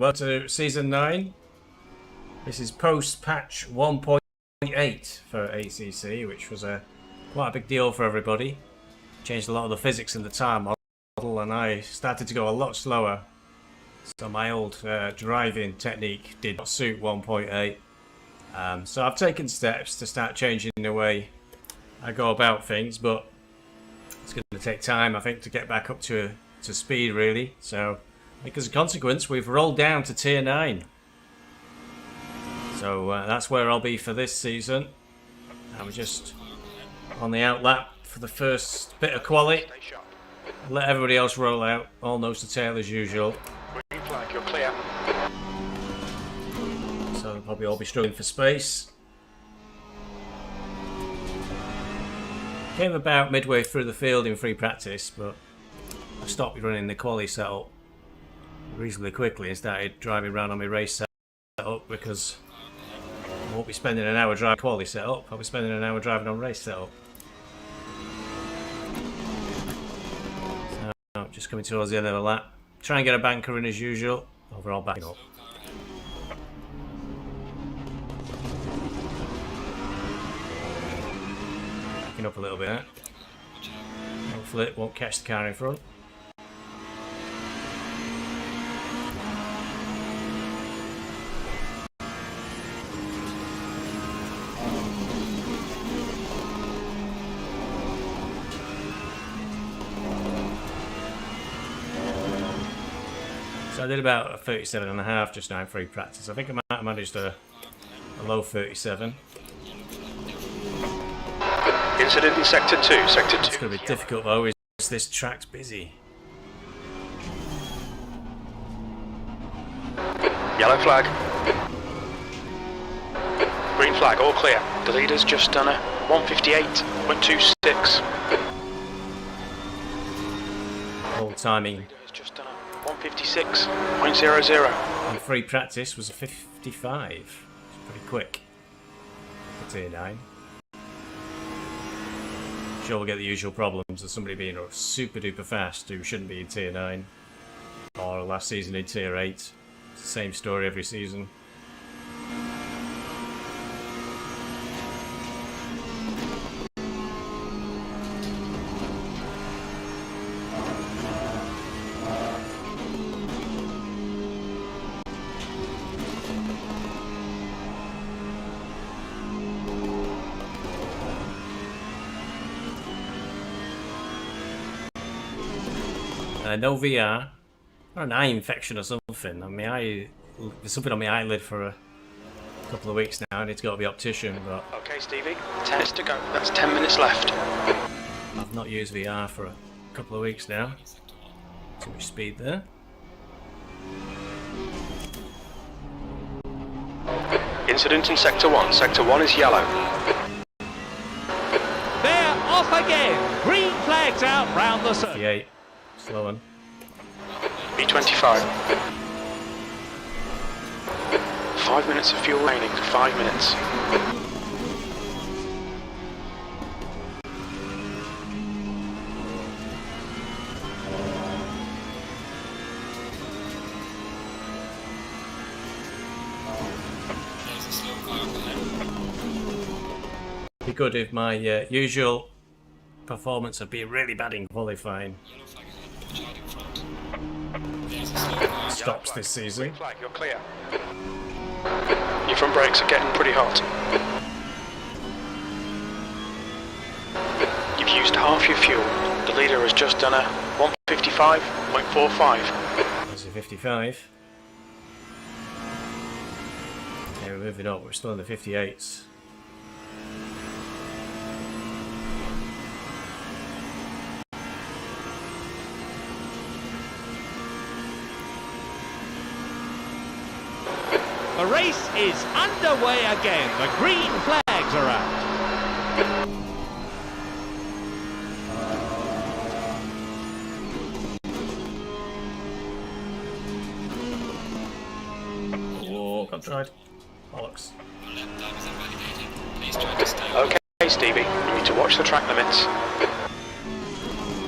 welcome to Season 9. This is post-patch 1.8 for ACC, which was quite a big deal for everybody. Changed a lot of the physics in the tire model, and I started to go a lot slower. So my old driving technique did not suit 1.8. So I've taken steps to start changing the way I go about things, but it's going to take time, I think, to get back up to speed, really. So I think as a consequence, we've rolled down to Tier 9. So that's where I'll be for this season. I'm just on the outlap for the first bit of quali. Let everybody else roll out, all nose to tail as usual. Green flag, you're clear. So they'll probably all be struggling for space. Came about midway through the field in free practice, but I stopped running the quali setup reasonably quickly and started driving around on my race setup, because I won't be spending an hour driving quali setup, I'll be spending an hour driving on race setup. So just coming towards the end of the lap. Try and get a banker in as usual. Overall backing up. Backing up a little bit. Hopefully it won't catch the car in front. So I did about a 37.5 just now in free practice. I think I might have managed a low 37. Incident in Sector 2, Sector 2. It's going to be difficult though, is this track's busy. Yellow flag. Green flag, all clear. The leader's just done a 158.26. All timing. Just done a 156.00. And free practice was a 55. It's pretty quick for Tier 9. Sure, we'll get the usual problems of somebody being super duper fast who shouldn't be in Tier 9, or last season in Tier 8. It's the same story every season. No VR, or an eye infection or something. I mean, there's something on my eyelid for a couple of weeks now. I need to go to the optician, but Okay, Stevie, 10 minutes to go. That's 10 minutes left. I've not used VR for a couple of weeks now. Too much speed there. Incident in Sector 1. Sector 1 is yellow. They're off again. Green flags out round the circle. 58. Slow one. B25. 5 minutes of fuel remaining. 5 minutes. Be good if my usual performance would be really bad in qualifying stops this season. Green flag, you're clear. Your front brakes are getting pretty hot. You've used half your fuel. The leader has just done a 155.45. That's a 55. Yeah, we're moving up. We're still in the 58s. The race is underway again. The green flags are out. Oh, got tried. Bollocks. Okay, Stevie, you need to watch the track limits.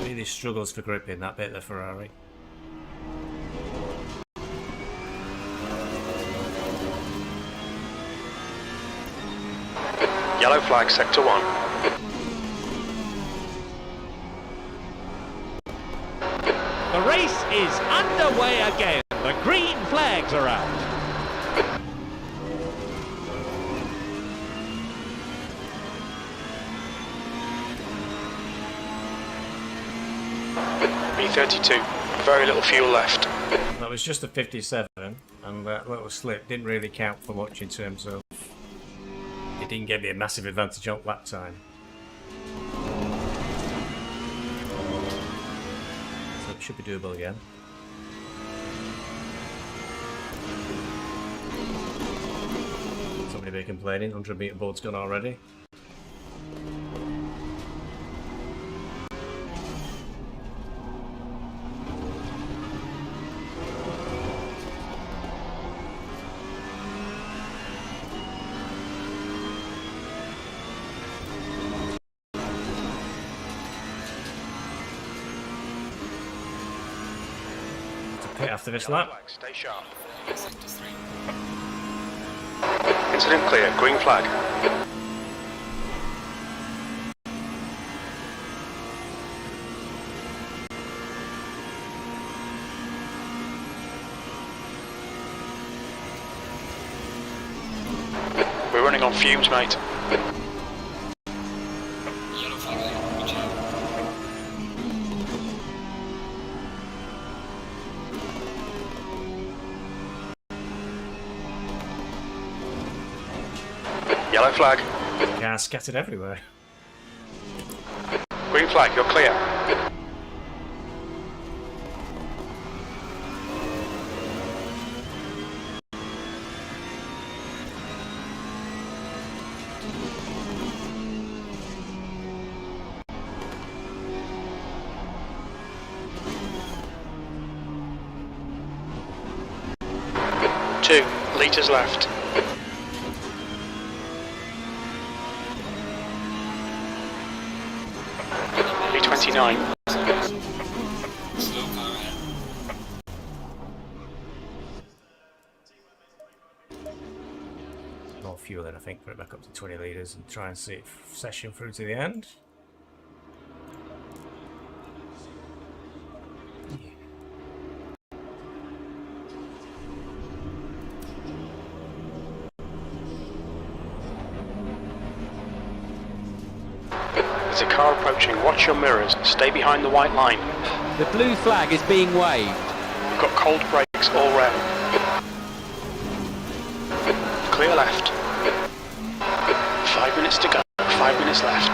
Really struggles for gripping that bit of the Ferrari. Yellow flag, sector 1. The race is underway again. The green flags are out. B32, very little fuel left. That was just a 57, and that little slip didn't really count for much in terms of... It didn't give me a massive advantage on lap time. So it should be doable again. Somebody be complaining, 100 metre board's gone already. Pit after this lap. Stay sharp. Incident clear, green flag. We're running on fumes, mate. Yellow flag. Cars scattered everywhere. Green flag, you're clear. Two litres left. B29. More fuel then, I think, put it back up to 20 litres and try and see it session through to the end. There's a car approaching. Watch your mirrors. Stay behind the white line. The blue flag is being waved. We've got cold brakes all round. Clear left. 5 minutes to go. 5 minutes left.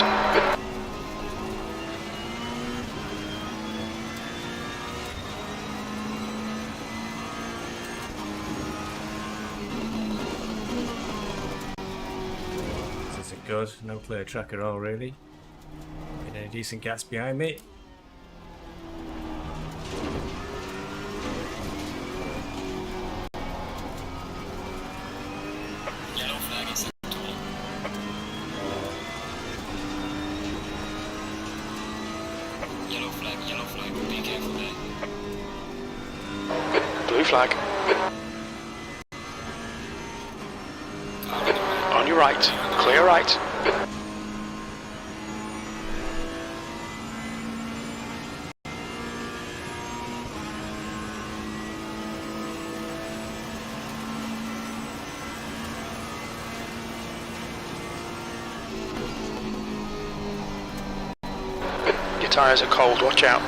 This isn't good. No clear track at all, really. Any decent gaps behind me? Yellow flag is yellow flag, be careful there. Blue flag. On your right. Clear right. Your tyres are cold, watch out.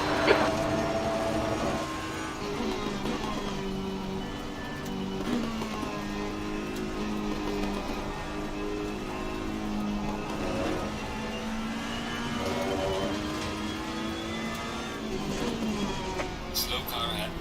Slow car ahead.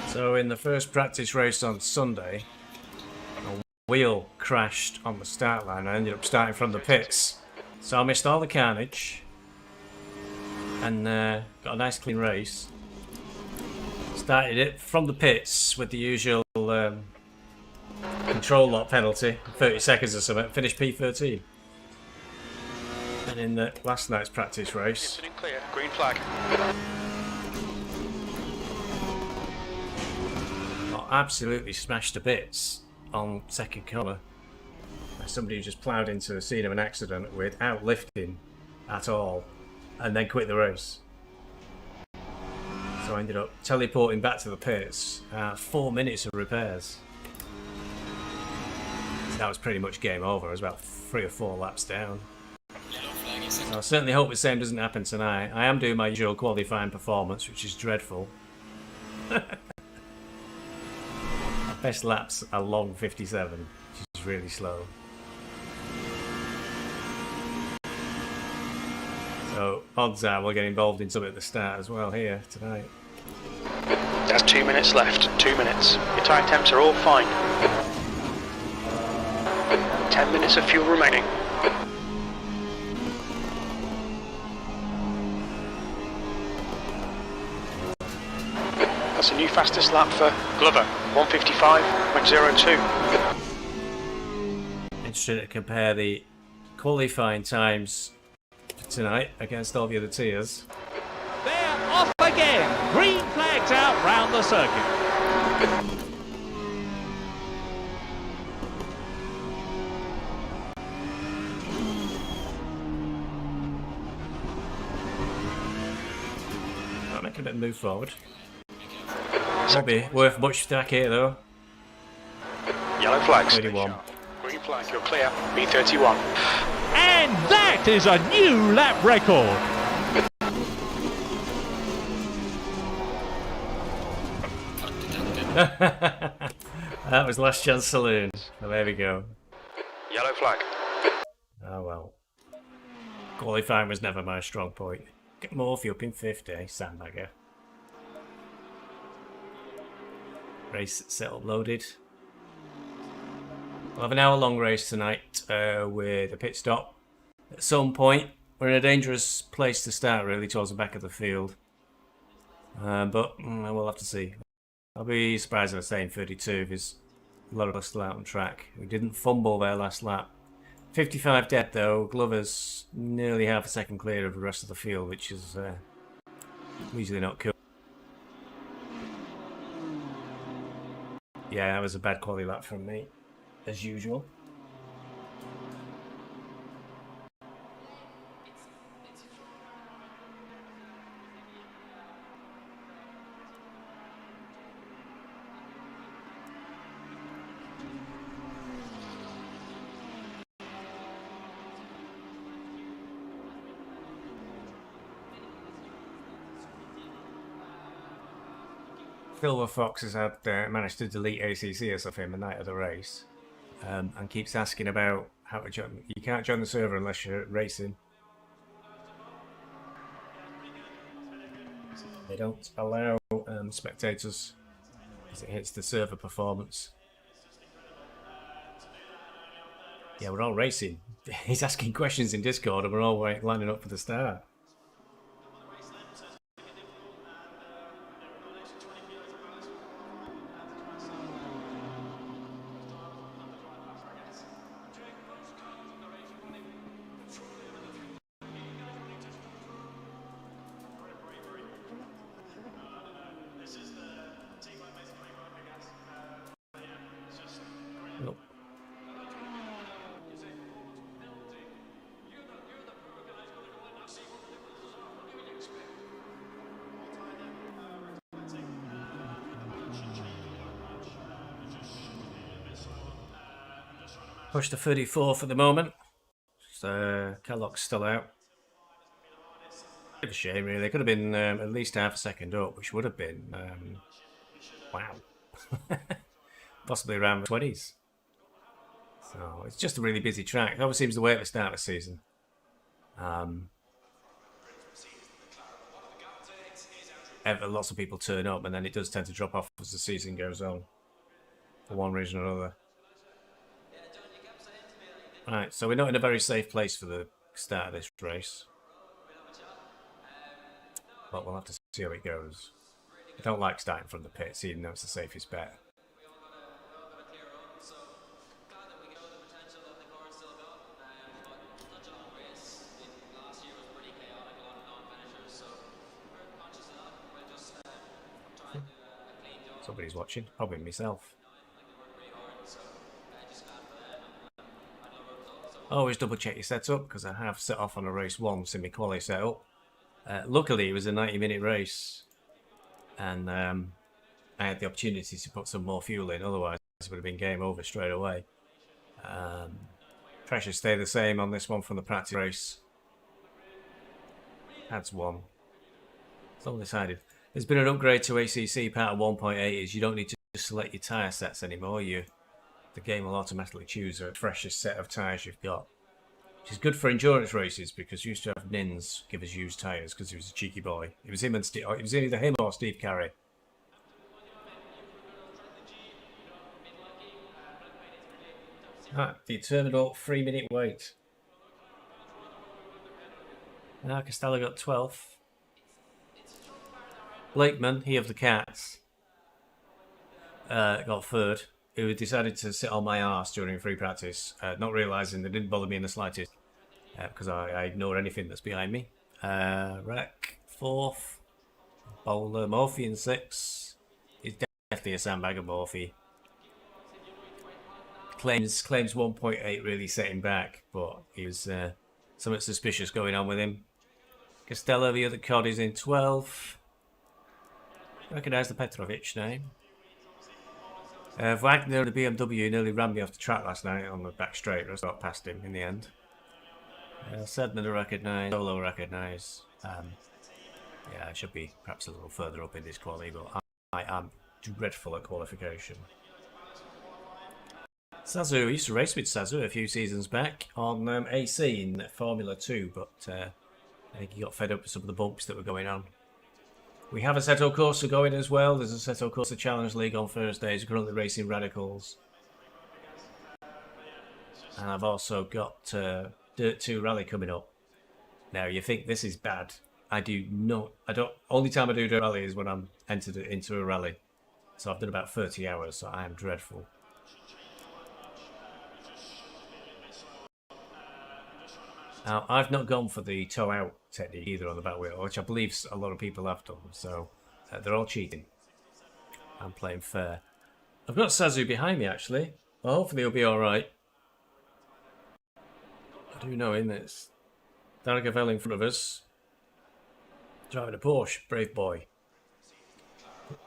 So in the first practice race on Sunday, a wheel crashed on the start line. I ended up starting from the pits. So I missed all the carnage and got a nice clean race. Started it from the pits with the usual control lock penalty, 30 seconds or something. Finished P13. And in the last night's practice race, Instant clear. Green flag. got absolutely smashed to bits on second corner. Somebody who just ploughed into a scene of an accident without lifting at all, and then quit the race. So I ended up teleporting back to the pits. 4 minutes of repairs. So that was pretty much game over. I was about 3 or 4 laps down. Yellow flag is So I certainly hope the same doesn't happen tonight. I am doing my usual qualifying performance, which is dreadful. My best laps are long 57, which is really slow. So odds are we'll get involved in something at the start as well here tonight. That's 2 minutes left. 2 minutes. Your tyre temps are all fine. 10 minutes of fuel remaining. That's a new fastest lap for Glover. 1:55.02. Interesting to compare the qualifying times tonight against all the other tiers. They're off again. Green flags out round the circuit. I'm making a bit of move forward. Won't be worth much back here though. Yellow flags. 31. Green flag. You're clear. B31. And that is a new lap record. That was Last Chance Saloon. So there we go. Yellow flag. Oh well. Qualifying was never my strong point. Get Morphee up in 50, sandbagger. Race setup loaded. We'll have an hour-long race tonight with a pit stop. At some point, we're in a dangerous place to start, really, towards the back of the field. But we'll have to see. I'll be surprised if I stay in 32 if there's a lot of us still out on track. We didn't fumble their last lap. 55 dead, though. Glover's nearly half a second clear of the rest of the field, which is usually not cool. Yeah, that was a bad quality lap from me, as usual. Silver Fox has had managed to delete ACC as of him the night of the race, and keeps asking about how to join. You can't join the server unless you're racing. They don't allow spectators as it hits the server performance. Yeah, we're all racing. He's asking questions in Discord, and we're all lining up for the start. Push to 34 for the moment. So Kellogg's still out. Bit of a shame, really. Could have been at least half a second up, which would have been wow, possibly around the 20s. So it's just a really busy track. It always seems the way at the start of the season. Lots of people turn up, and then it does tend to drop off as the season goes on, for one reason or another. Right, so we're not in a very safe place for the start of this race. But we'll have to see how it goes. I don't like starting from the pits, even though it's the safest bet. Somebody's watching, probably myself. Always double check your setup, because I have set off on a race once in my quali setup. Luckily it was a 90-minute race, and I had the opportunity to put some more fuel in, otherwise it would have been game over straight away. Pressure stay the same on this one from the practice race. That's one. It's all decided. There's been an upgrade to ACC part of 1.8 is you don't need to select your tyre sets anymore. The game will automatically choose the freshest set of tyres you've got. Which is good for endurance races, because you used to have Nins give us used tyres because he was a cheeky boy. It was him and it was either him or Steve Carey. The terminal 3-minute wait. Now Costello got 12th. Blakeman, he of the Cats, got 3rd. Who decided to sit on my arse during free practice, not realising they didn't bother me in the slightest, because I ignore anything that's behind me. Wreck 4th. Bowler Morphee in 6th. He's definitely a sandbagger, Morphee. Claims 1.8 really set him back, but he was something suspicious going on with him. Costello, the other cod, is in 12th. Recognise the Petrovic name. Wagner, the BMW, nearly ran me off the track last night on the back straight. I got past him in the end. Sedman to recognise, Solo recognise. Yeah, I should be perhaps a little further up in this quali, but I am dreadful at qualification. Sazu, I used to race with Sazu a few seasons back on AC in Formula 2, but I think he got fed up with some of the bumps that were going on. We have Assetto Corsa going as well. There's Assetto Corsa Challenge League on Thursdays. We're currently racing Radicals. And I've also got Dirt 2 Rally coming up. Now, you think this is bad. Only time I do Dirt Rally is when I'm entered into a rally. So I've done about 30 hours, so I am dreadful. Now, I've not gone for the toe-out technique either on the back wheel, which I believe a lot of people have done, so they're all cheating. I'm playing fair. I've got Sazu behind me, actually. Well, hopefully he'll be alright. I do know him. It's Dargavel in front of us. Driving a Porsche, brave boy.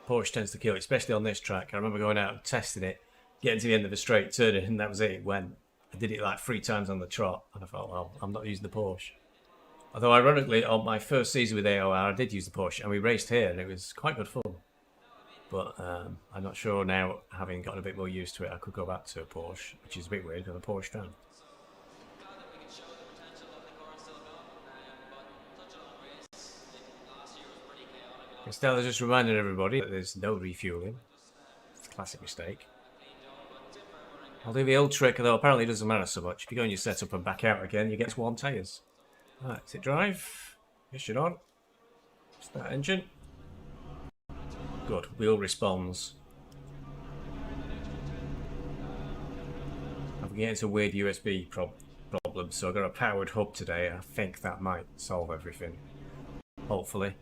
Porsche tends to kill, especially on this track. I remember going out and testing it, getting to the end of a straight, turning, and that was it. It went. I did it like 3 times on the trot, and I thought, well, I'm not using the Porsche. Although, ironically, on my first season with AOR, I did use the Porsche, and we raced here, and it was quite good fun. But I'm not sure now, having gotten a bit more used to it, I could go back to a Porsche, which is a bit weird, because I'm a Porsche fan. Stella just reminded everybody that there's no refueling. It's a classic mistake. I'll do the old trick, though apparently it doesn't matter so much. If you go in your setup and back out again, you get warm tyres. Right, is it drive? Yes, you're on. Start engine. Good, wheel responds. I'm getting some weird USB problem, so I've got a powered hub today. I think that might solve everything. Hopefully.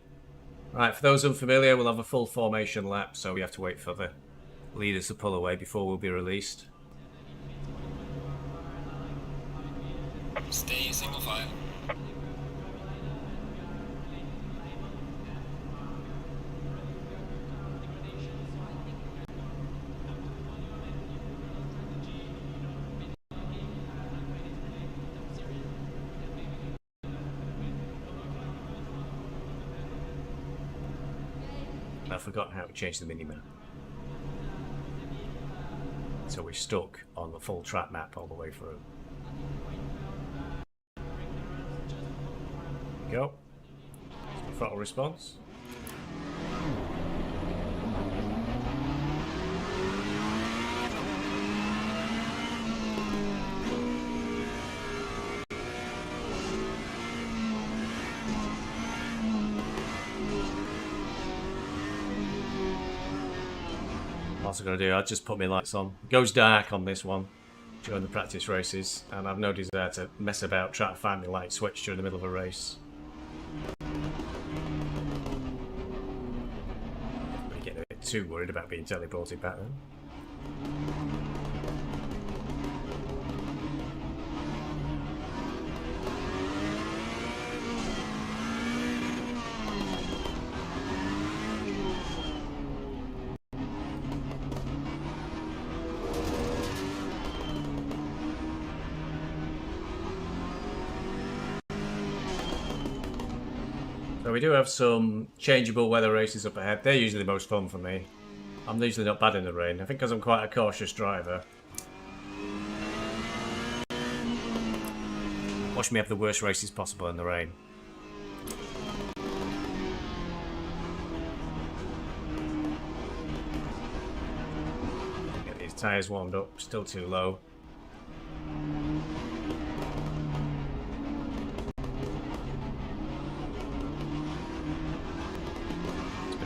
Right, for those unfamiliar, we'll have a full formation lap, so we have to wait for the leaders to pull away before we'll be released. Stay single file. I've forgotten how to change the minimap. So we're stuck on the full track map all the way through. Go. Throttle response. else I'm going to do? I'll just put my lights on. It goes dark on this one during the practice races, and I've no desire to mess about trying to find my light switch during the middle of a race. I'm getting a bit too worried about being teleported back then. So we do have some changeable weather races up ahead. They're usually the most fun for me. I'm usually not bad in the rain. I think because I'm quite a cautious driver. Watch me have the worst races possible in the rain. Get these tyres warmed up, still too low.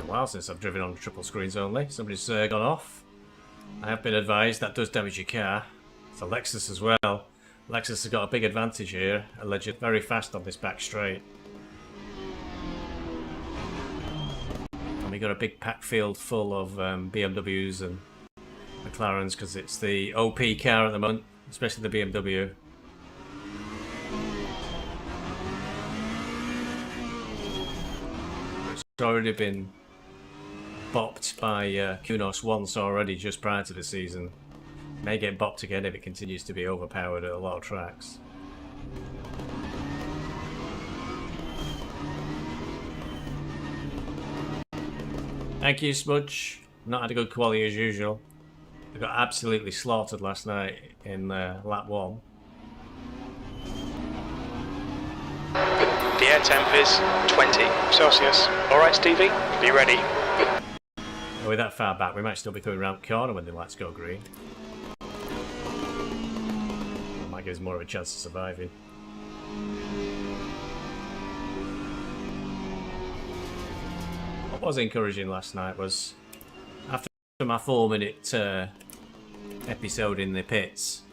While since I've driven on triple screens only. Somebody's gone off. I have been advised that does damage your car. It's a Lexus as well. Lexus has got a big advantage here. Allegedly very fast on this back straight. And we got a big pack field full of BMWs and McLarens because it's the OP car at the moment, especially the BMW. It's already been bopped by Kunos once already just prior to the season. May get bopped again if it continues to be overpowered at a lot of tracks. Thank you, Smudge. Not had a good quality as usual. I got absolutely slaughtered last night in lap 1. The air temp is 20 Celsius. Alright, Stevie, be ready. Are we that far back? We might still be coming around the corner when the lights go green. That might give us more of a chance of surviving. What was encouraging last night was after my 4-minute episode in the pits,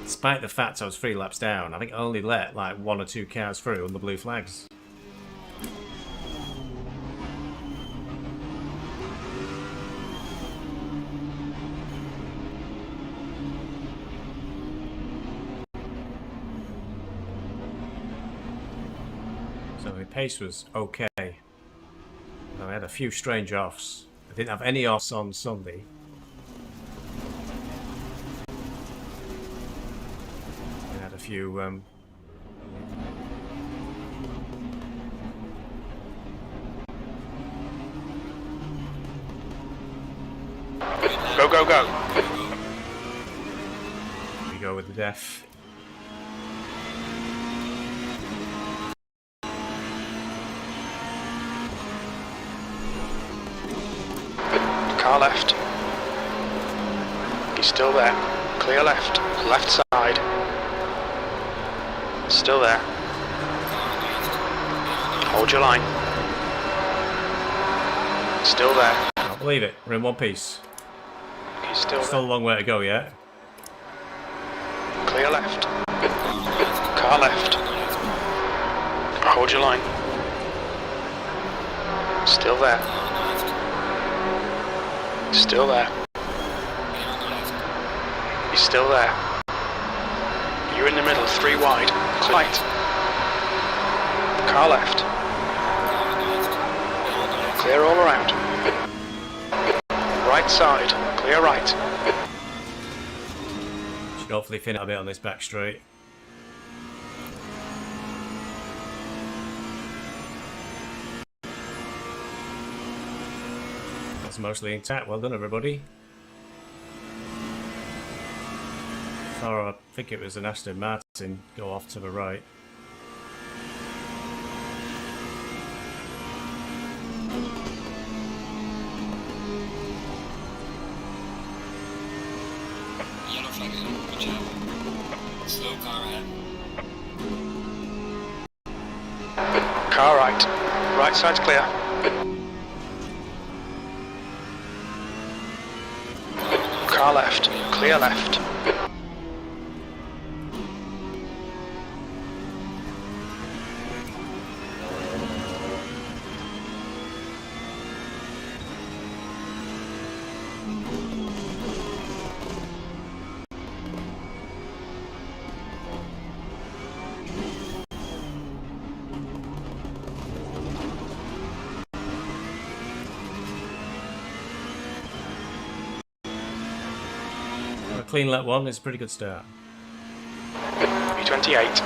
despite the fact I was 3 laps down, I think I only let like 1 or 2 cars through on the blue flags. So my pace was okay. I had a few strange offs. I didn't have any offs on Sunday. I had a few Go, go, go. we go with the def. Car left. He's still there. Clear left. Left side. Still there. Hold your line. Still there. Can't believe it. We're in one piece. He's still Still a there. long way to go yet. Clear left. Car left. Hold your line. Still there. Still there. He's still there. You're in the middle, 3 wide. Right. Car left. Clear all around. Right side. Clear right. Should hopefully fin it a bit on this back straight. That's mostly intact. Well done, everybody. Saw, I think it was an Aston Martin go off to the right. Yellow flag is on. Good job. Slow car ahead. Car right. Right side's clear. Car left. Clear left. A clean lap 1 is a pretty good start. B28.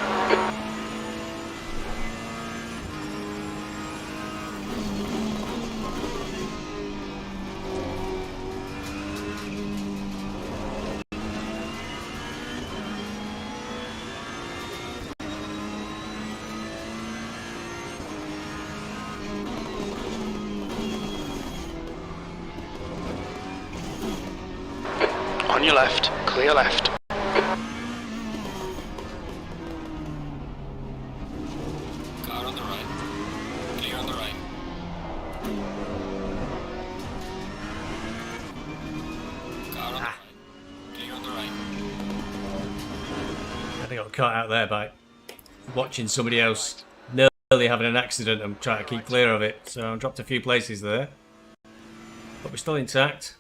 On your left, clear left. Car on the right. Clear on the right. Car on the right. Clear on the right. I think I got caught out there by watching somebody else nearly having an accident and trying to keep clear of it. So I dropped a few places there. But we're still intact.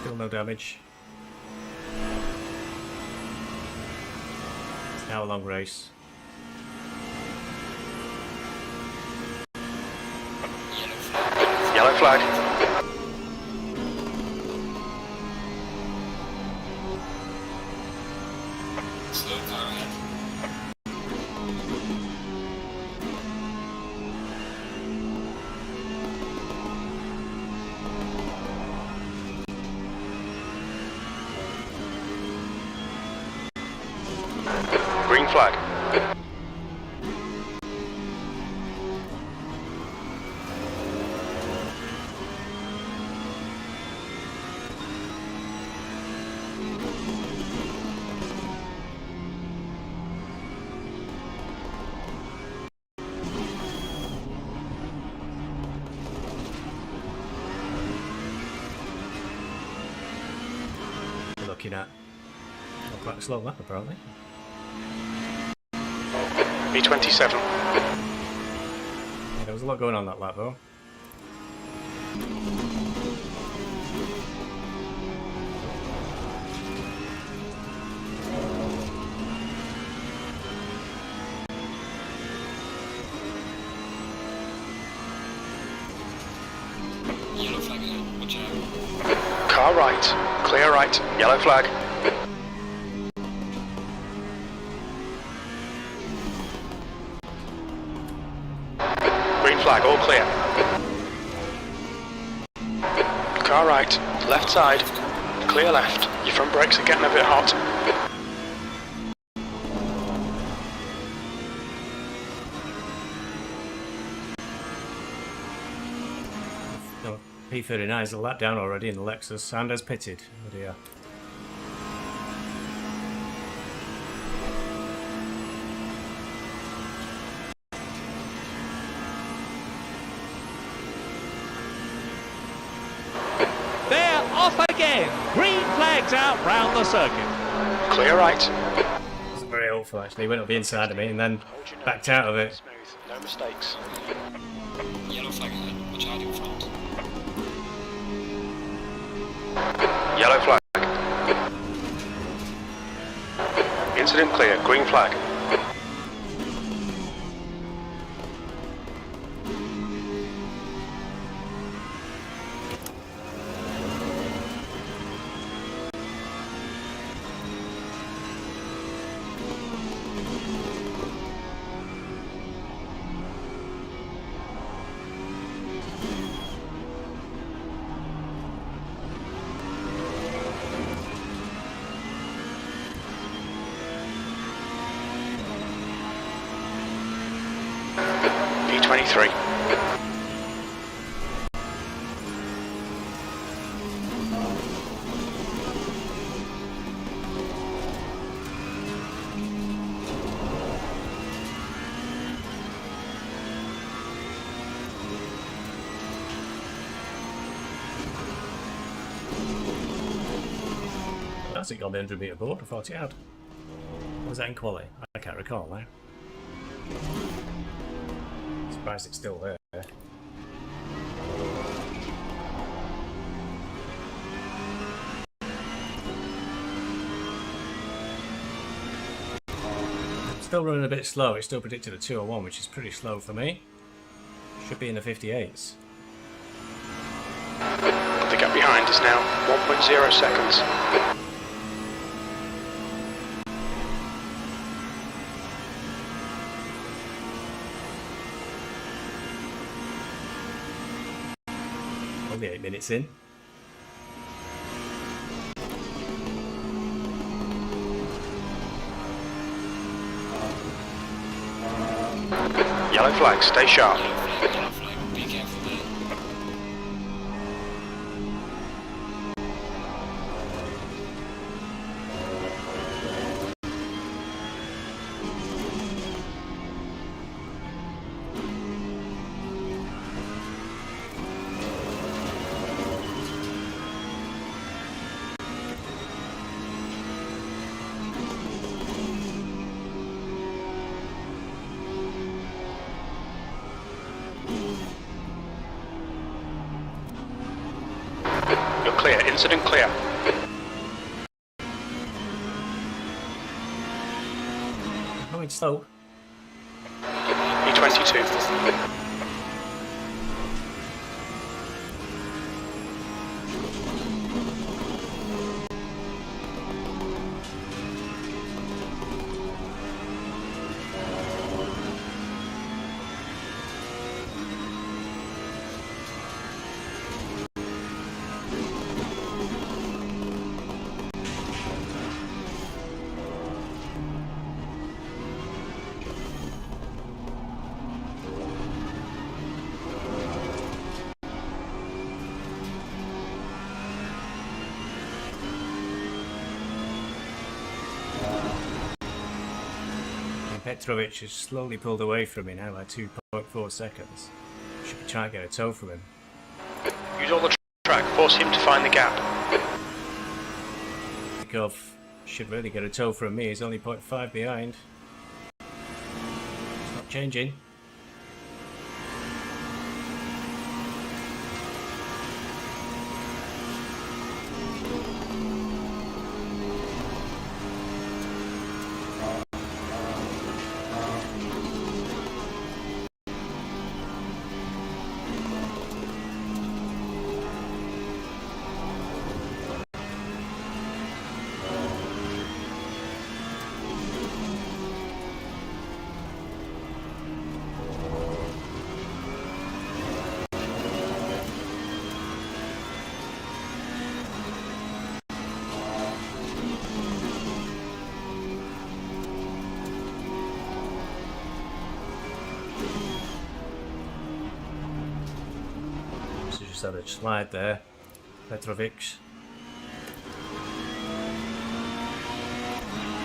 Still no damage. It's now a long race. Yellow flag. Slow car ahead. Green flag. We're looking at quite a slow lap apparently. B27. Yeah, there was a lot going on that lap though. Yellow flag ahead. Watch out. Car right. Clear right. Yellow flag. Green flag. All clear. Car right. Left side. Clear left. Your front brakes are getting a bit hot. No, P39 is a lap down already in the Lexus and has pitted. Oh dear. They're off again. Green flags out round the circuit. Clear right. Wasn't very helpful actually. He went up the inside of me and then backed out of it. Smooth. No mistakes. Yellow flag ahead. Watch out in front. Yellow flag. Incident clear. Green flag. B23. Has it got the 100 metre board? I thought it had. Or was that in quali? I can't recall now. Surprised it's still there. Still running a bit slow. It's still predicted a 201, which is pretty slow for me. Should be in the 58s. The gap behind is now 1.0 seconds. Only 8 minutes in. Yellow flag, stay sharp. Yellow flag, be careful there. You're clear, incident clear. Going slow. E22. Petrovic has slowly pulled away from me now by 2.4 seconds. Should be trying to get a tow from him. Use all the track, force him to find the gap. Goff should really get a tow from me. He's only 0.5 behind. It's not changing. Just had a slide there, Petrovic.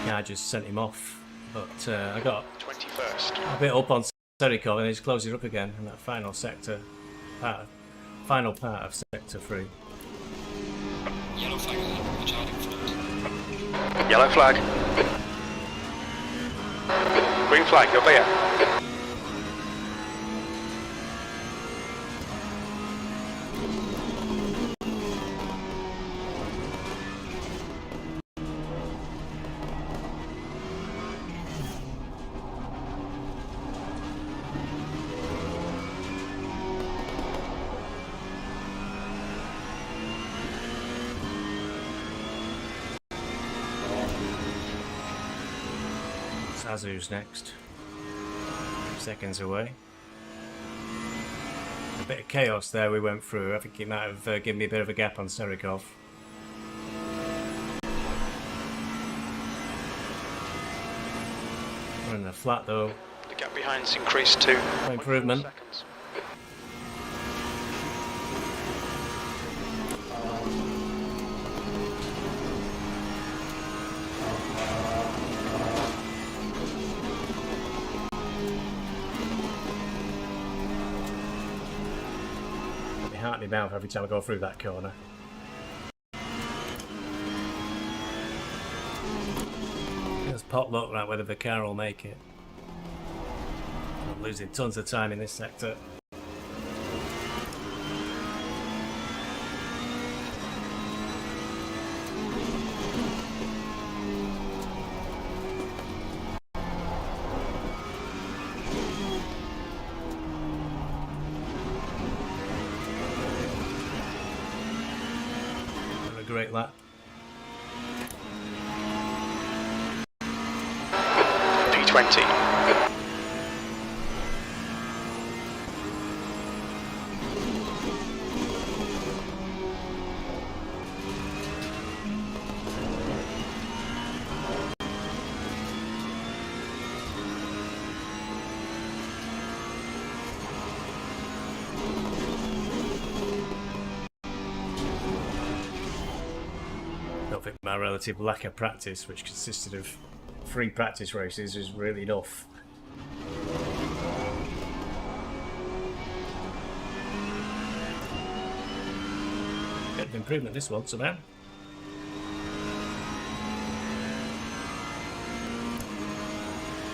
Yeah, I just sent him off, but I got 21st. a bit up on Serikov and he's closing up again in that final sector, final part of sector 3. Yellow flag ahead, watch out in front. Yellow flag. Green flag, you're clear. Azu's next. 2 seconds away. A bit of chaos there we went through. I think it might have given me a bit of a gap on Serikov. Running a flat though. The gap behind's increased to Improvement. seconds. Heart in my mouth every time I go through that corner. pot luck like whether the car will make it. I'm losing tons of time in this sector. Not a great lap. P20. I don't think my relative lack of practice, which consisted of 3 practice races, is really enough. Bit of improvement this one, somehow.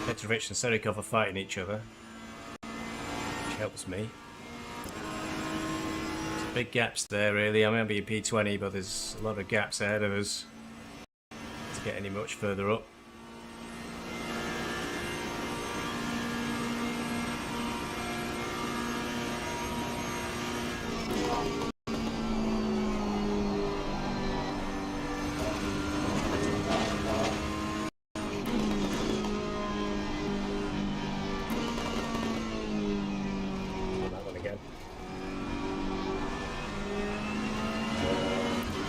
Petrovic and Serikov are fighting each other, which helps me. There's big gaps there, really. I remember in P20, but there's a lot of gaps ahead of us to get any much further up. That one again.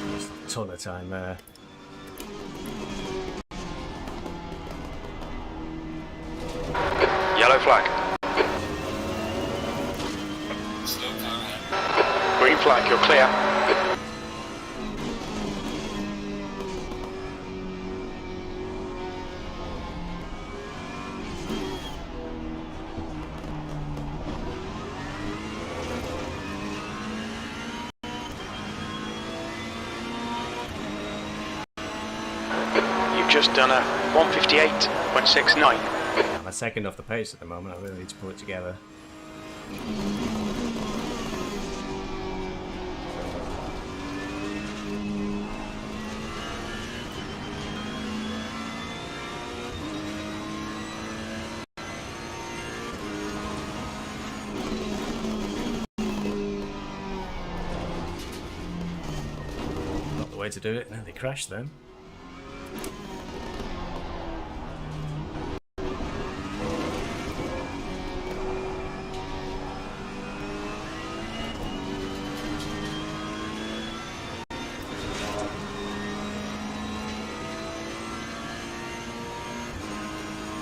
There's a ton of time there. Yellow flag. Slow car ahead. Green flag, you're clear. You've just done a 158.69. I'm a second off the pace at the moment. I really need to pull it together. Not the way to do it. Nearly crashed then.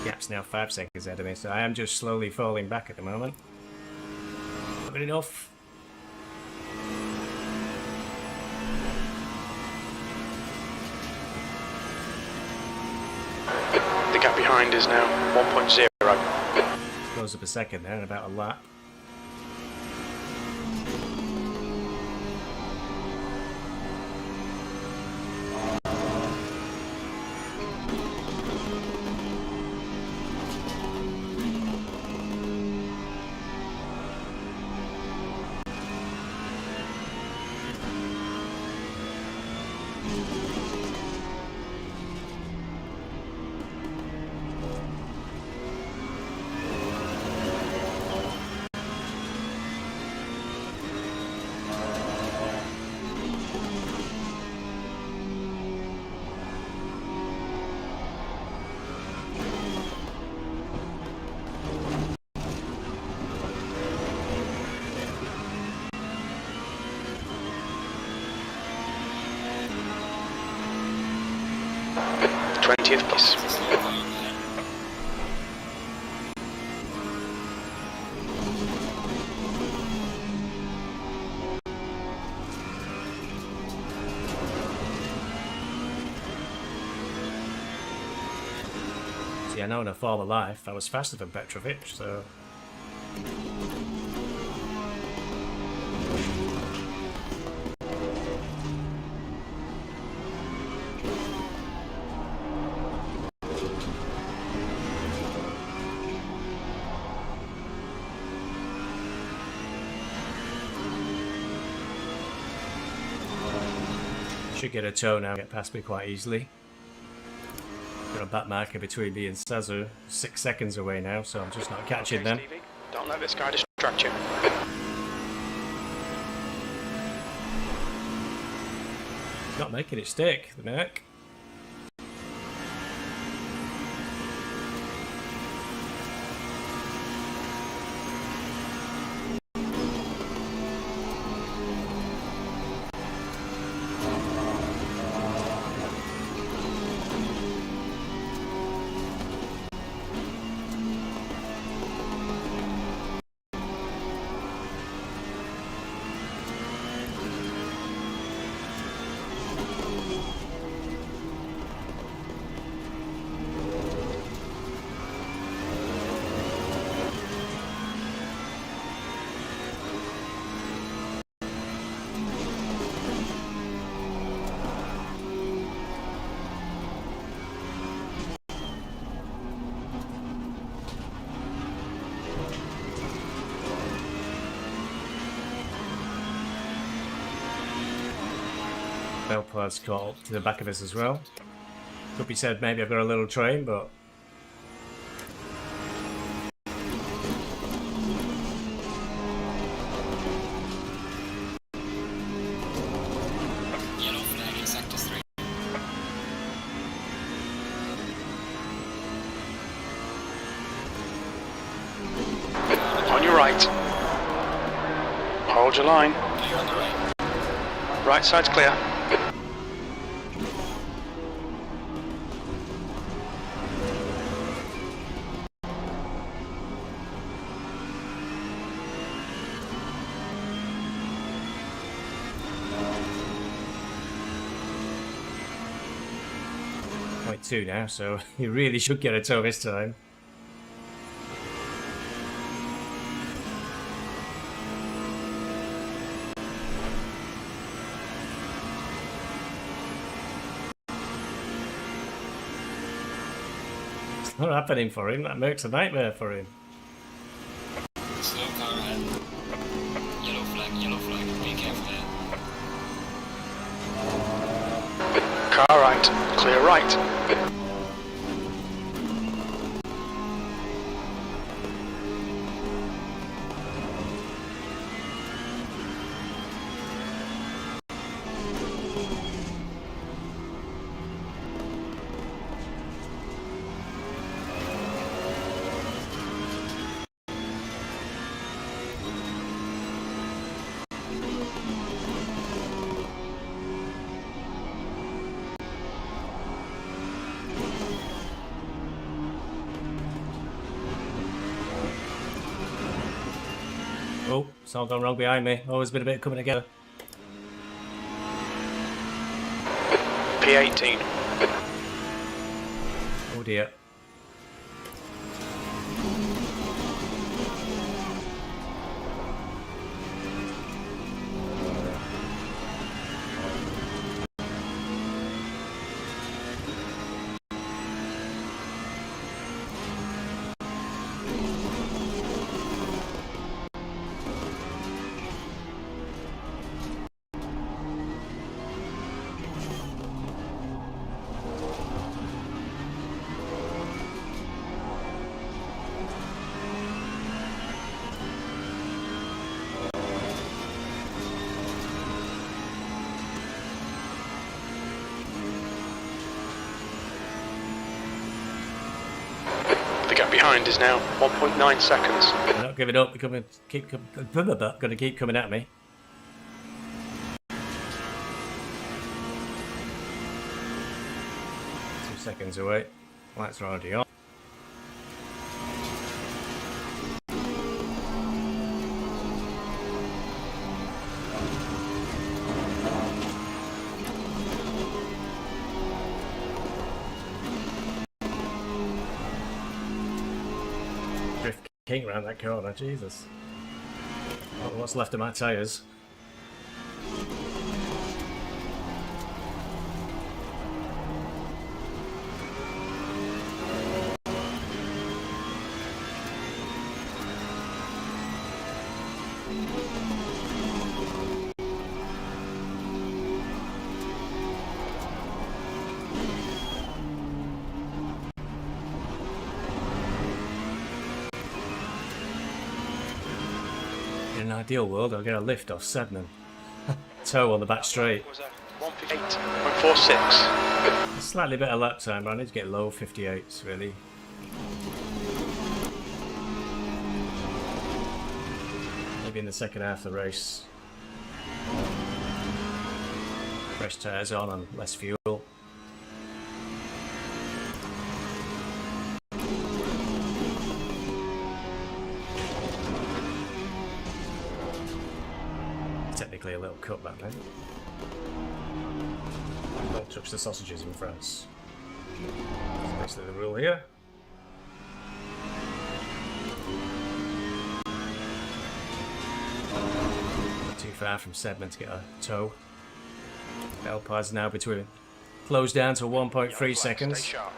Gap's now 5 seconds ahead of me, so I am just slowly falling back at the moment. Not good enough. The gap behind is now 1.0. Goes up a second there in about a lap. Twentieth place. Slow car ahead. See, I know in a former life I was faster than Petrovic, so... Should get a toe now, get past me quite easily. Got a back marker between me and Sazu, 6 seconds away now, so I'm just not catching them. Stevie, don't let this guy distract you. Not making it stick, the Merc. Belpard's caught up to the back of us as well. Could be said maybe I've got a little train, but Yellow flag in sector 3. On your right. Hold your line. Clear on the right. Right side's clear. .2 now, so you really should get a toe this time. It's not happening for him. That makes a nightmare for him. Slow car ahead. Yellow flag, be careful there. Car right. Clear right. Oh, it's all gone wrong behind me. Always been a bit coming together. P18. Oh dear. The gap behind is now 1.9 seconds. I'm not giving up. They're gonna keep coming at me. Seconds away. Lights are already on. Drift king around that corner, Jesus. Oh, what's left of my tyres? In an ideal world, I'll get a lift off Sedman. Toe on the back straight. Was a 1:58.46. Slightly better lap time, but I need to get low 58s really. Maybe in the second half of the race. Fresh tyres on and less fuel. Technically a little cutback then. Don't touch the sausages in France. That's basically the rule here. Not too far from Sedman to get a tow. Alpine's now between closed down to 1.3 seconds. Stay sharp.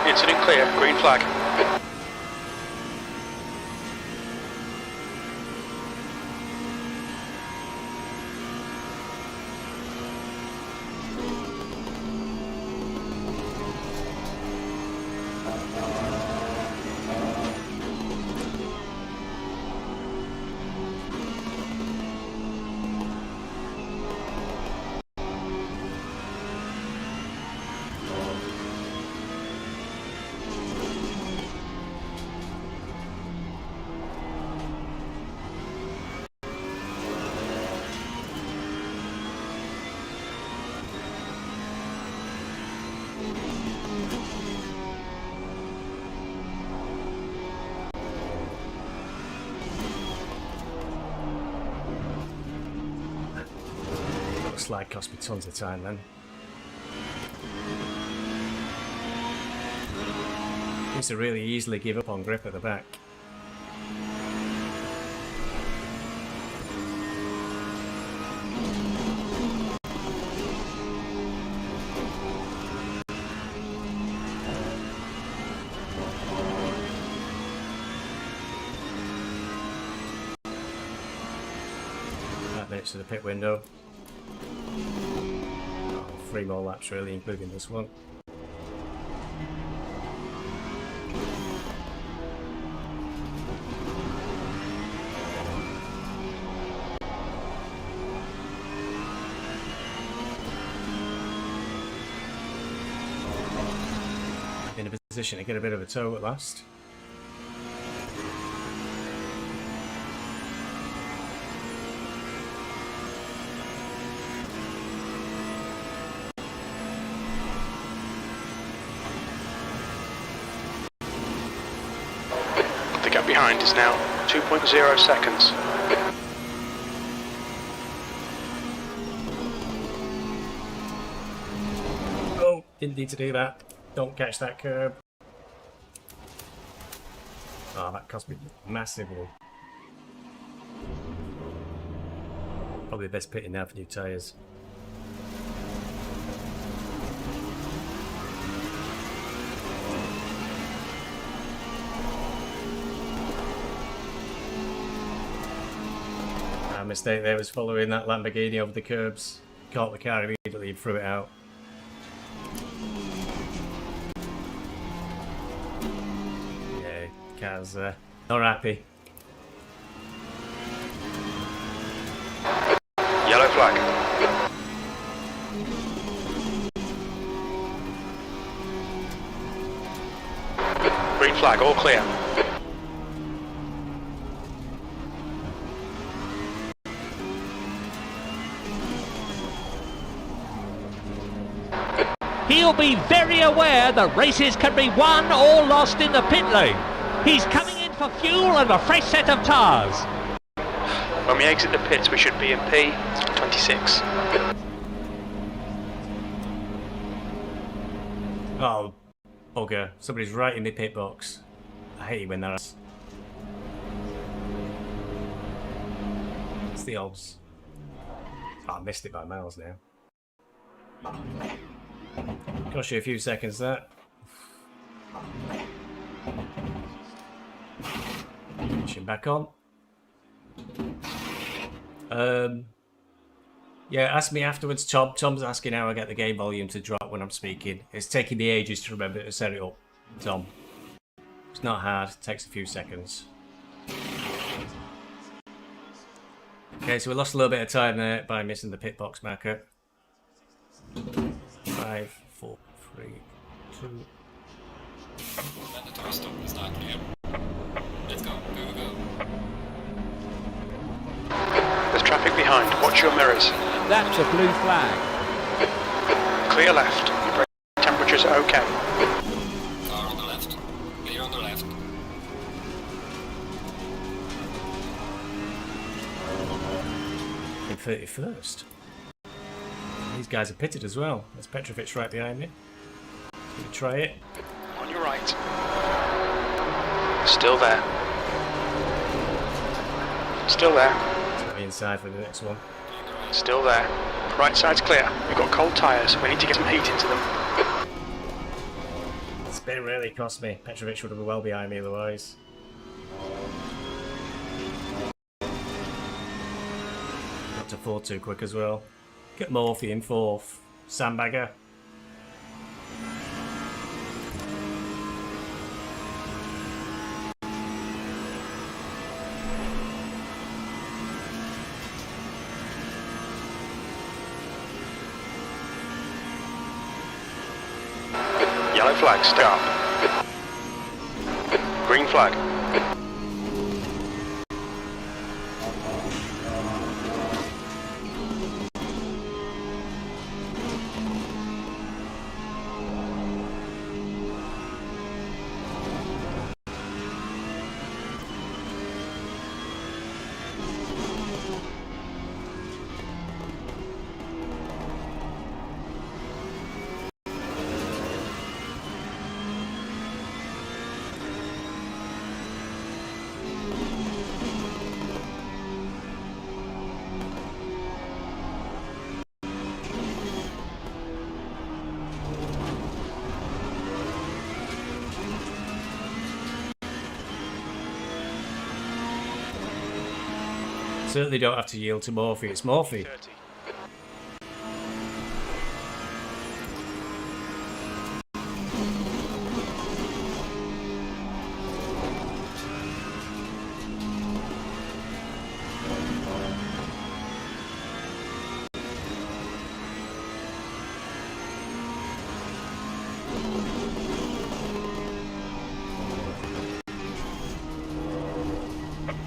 Incident clear, green flag. Slide cost me tons of time then. Used to really easily give up on grip at the back. To the pit window. 3 more laps really, including this one. In a position to get a bit of a tow at last. Behind is now 2.0 seconds. Oh, didn't need to do that. Don't catch that curb. Oh, that cost me massively. Probably the best pitting now for new tyres. Mistake there was following that Lamborghini over the curbs. Caught the car immediately and threw it out. Yeah, car's not happy. Yellow flag. Green flag, all clear. He'll be very aware that races can be won or lost in the pit lane. He's coming in for fuel and a fresh set of tyres. When we exit the pits, we should be in P26. Oh, bugger. Somebody's right in the pit box. I hate it when that's... It's the odds. Oh, I missed it by miles now. Cost you a few seconds there. Pushing back on. Yeah, ask me afterwards, Tom. Tom's asking how I get the game volume to drop when I'm speaking. It's taking me ages to remember to set it up, Tom. It's not hard. It takes a few seconds. Okay, so we lost a little bit of time there by missing the pit box marker. 5, 4, 3, 2. Mandatory stop is not clear. Let's go, go, go. There's traffic behind. Watch your mirrors. That's a blue flag. Clear left. Your brake temperatures are okay. Car on the left. Clear on the left. In 31st. These guys are pitted as well. There's Petrovic right behind me. Gonna try it. On your right. Still there. Still there. Got me inside for the next one. Still there. Right side's clear. We've got cold tyres. We need to get some heat into them. This bit really cost me. Petrovic would have been well behind me otherwise. Got to 4 too quick as well. Get Morphee in 4th. Sandbagger. Yellow flag, stop. Green flag. Certainly don't have to yield to Morphee. It's Morphee. 30.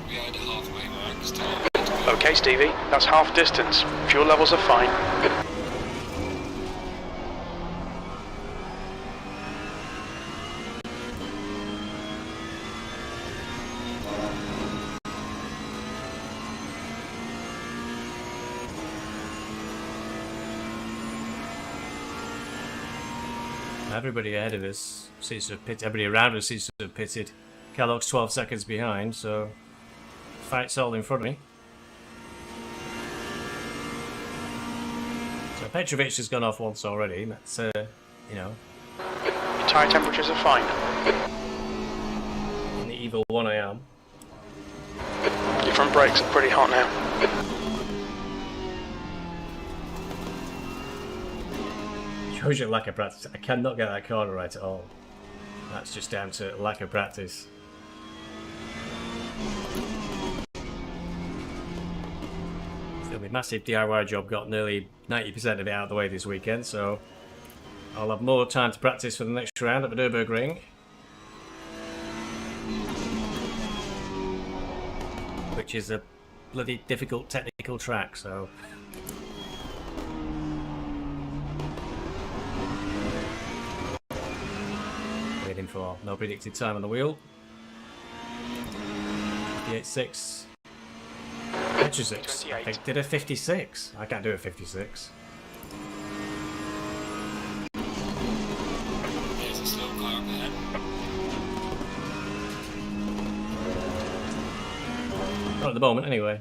We are at the halfway mark. Still. Okay, Stevie, that's half distance. Fuel levels are fine. Everybody ahead of us seems to have pitted. Everybody around us seems to have pitted. Kellogg's 12 seconds behind, so fight's all in front of me. So Petrovic has gone off once already. That's you know, Your tyre temperatures are fine. in the Evo 1 I am. Your front brakes are pretty hot now. Shows you lack of practice. I cannot get that corner right at all. That's just down to lack of practice. It's gonna be a massive DIY job. Got nearly 90% of it out of the way this weekend, so I'll have more time to practice for the next round at the Nürburgring. Which is a bloody difficult technical track, so waiting for no predicted time on the wheel. 58.6. Petrovic. I think did a 56. I can't do a 56. There's a slow car up ahead. Not at the moment, anyway.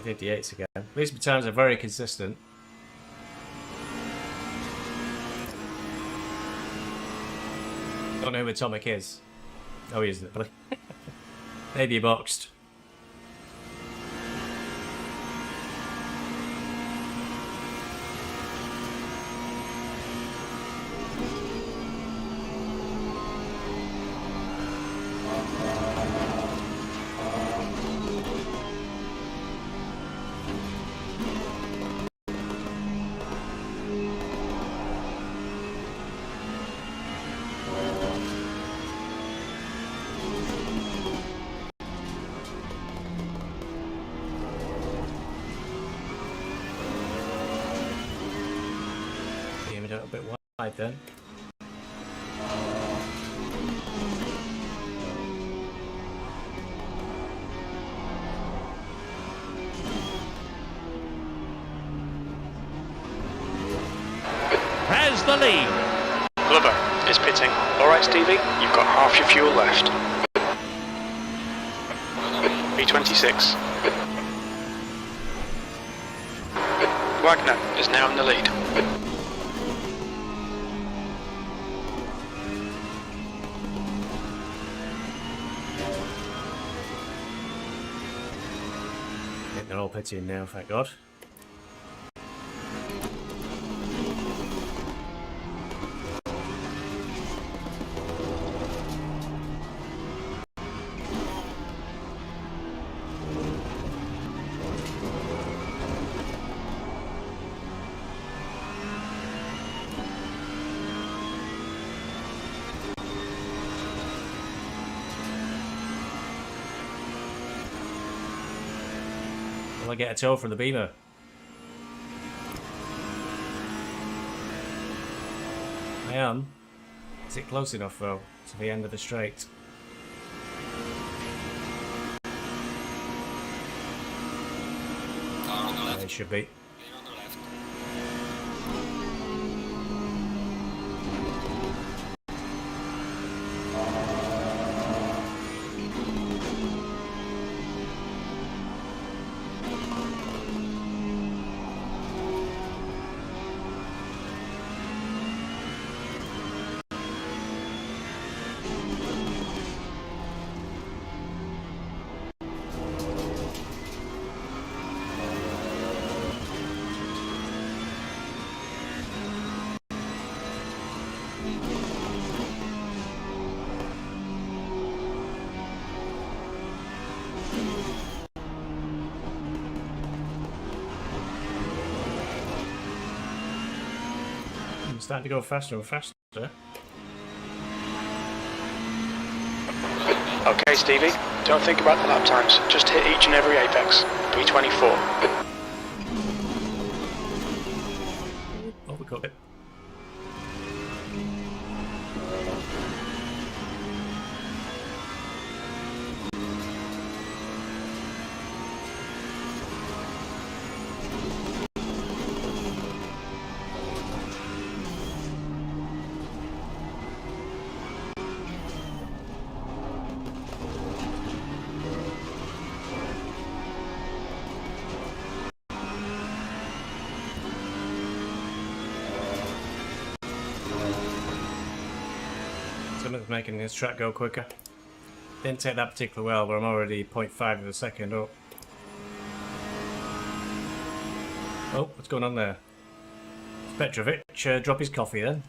58s again. At least my times are very consistent. Don't know who Atomic is. Oh, he isn't it? Maybe boxed. A little bit wide then. Has the lead. Glover is pitting. Alright, Stevie, you've got half your fuel left. B26. Wagner is now in the lead. They're all pitting now, thank God. Will I get a tow from the Beamer? I am. Is it close enough though to the end of the straight? Car on the Yeah, left. it should be. Clear on the left. I'm starting to go faster and faster. Okay, Stevie, don't think about the lap times. Just hit each and every apex. B24. Oh, we got it. Something's making this track go quicker. Didn't take that particularly well, but I'm already 0.5 of a second up. Oh, what's going on there? Petrovic, drop his coffee then.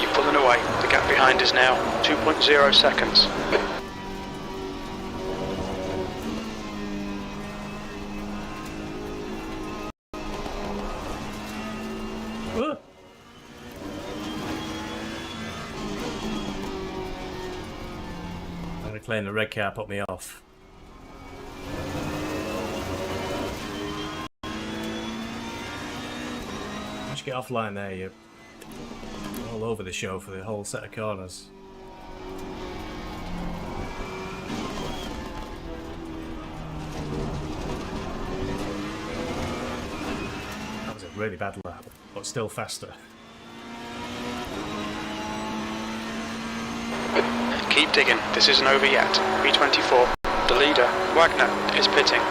You're pulling away. The gap behind is now 2.0 seconds. Whoa. I'm gonna claim the red car put me off. Just get offline there, you. All over the show for the whole set of corners. really bad lap, but still faster. Keep digging, this isn't over yet. B24, the leader, Wagner, is pitting.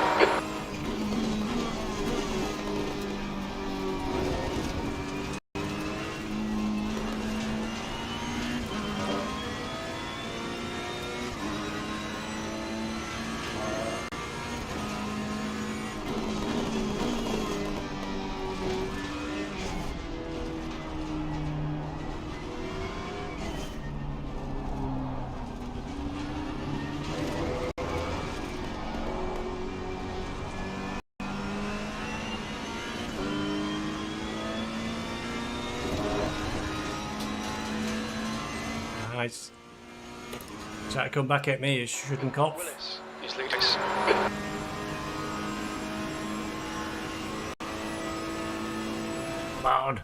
Nice. Try to come back at me, you shouldn't cough. Willis is leading. Come on.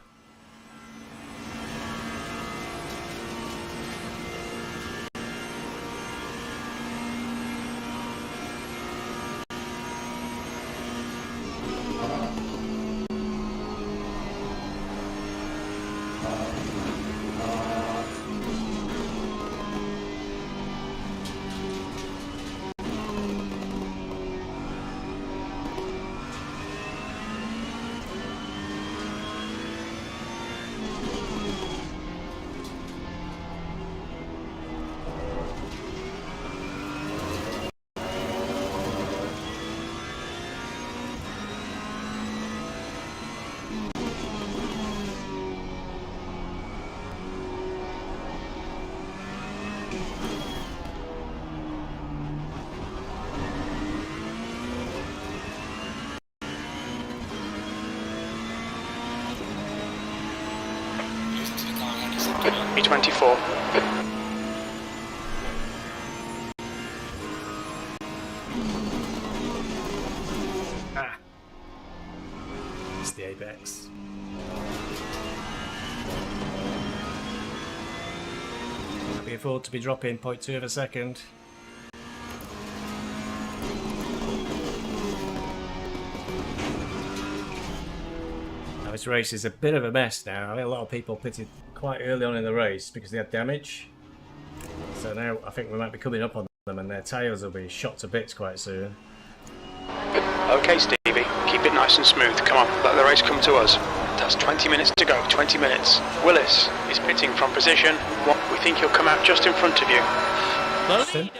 B24. Ah. It's the apex. Can't be afford to be dropping 0.2 of a second. Now this race is a bit of a mess now. I think a lot of people pitted quite early on in the race because they had damage. So now I think we might be coming up on them and their tyres will be shot to bits quite soon. Okay, Stevie, keep it nice and smooth. Come on, let the race come to us. That's 20 minutes to go, 20 minutes. Willis is pitting from position. We think he'll come out just in front of you. The leader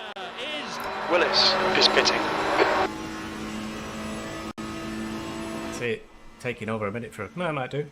is... Willis is pitting. See it taking over a minute for... No, I might do.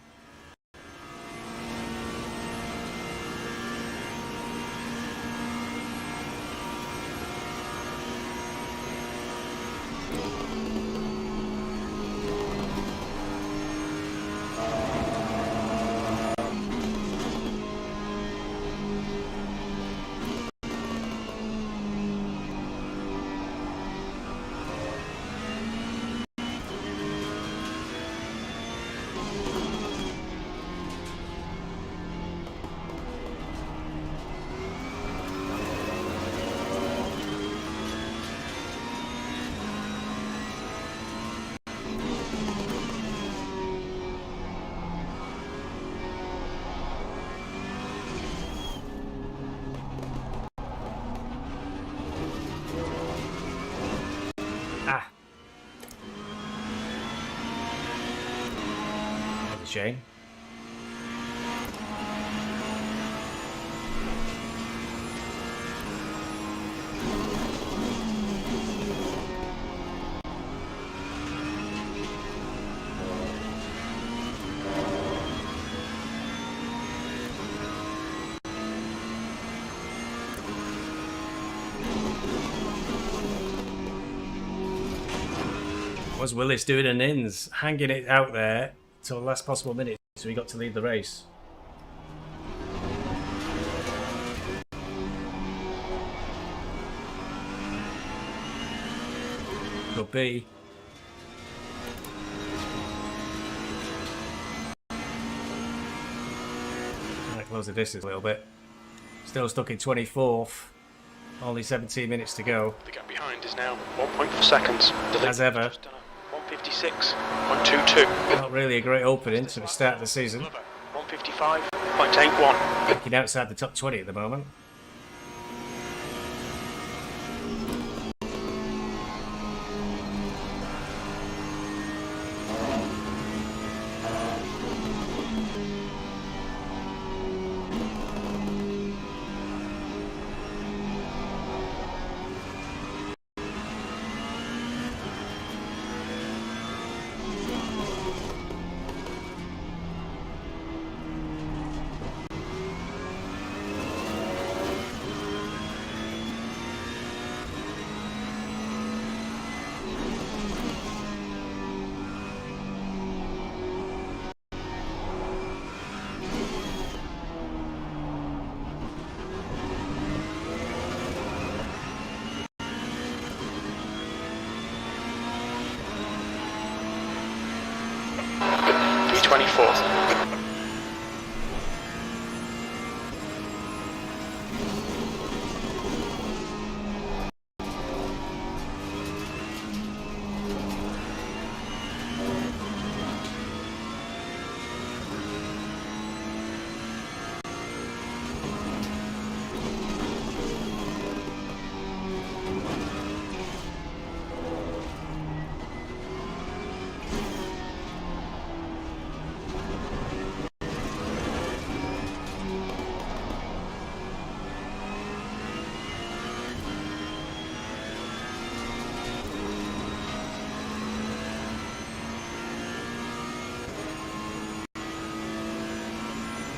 Ah. That's a shame. Was Willis doing an ins, hanging it out there till the last possible minute, so he got to lead the race. Could be. Might close the distance a little bit. Still stuck in 24th. Only 17 minutes to go. The gap behind is now 1.4 seconds. As ever. Just done a 156.22. Not really a great opening to the start of the season. 155.81. Looking outside the top 20 at the moment. P24.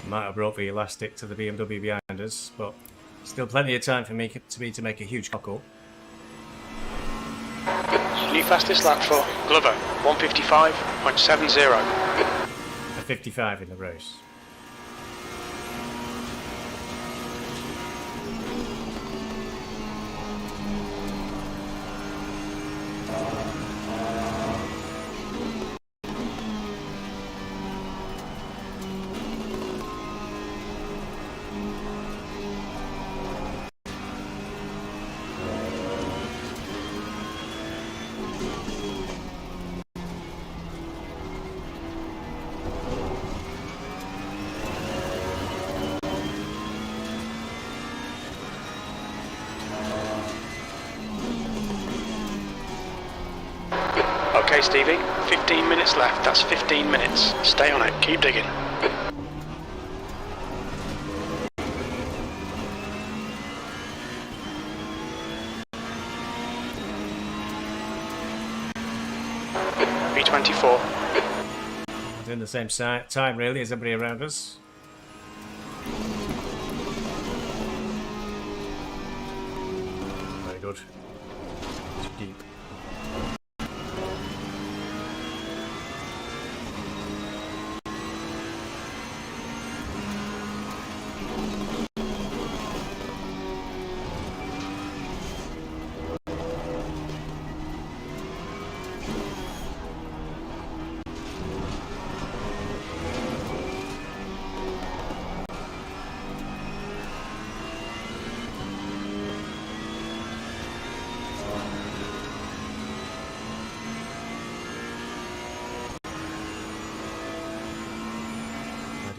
Might have brought the elastic to the BMW behind us, but still plenty of time for me to make a huge cockle. New fastest lap for Glover, 155.70. A 55 in the race. Okay, Stevie, 15 minutes left. That's 15 minutes. Stay on it. Keep digging. B24. Doing the same time really as everybody around us. Very good. It's deep.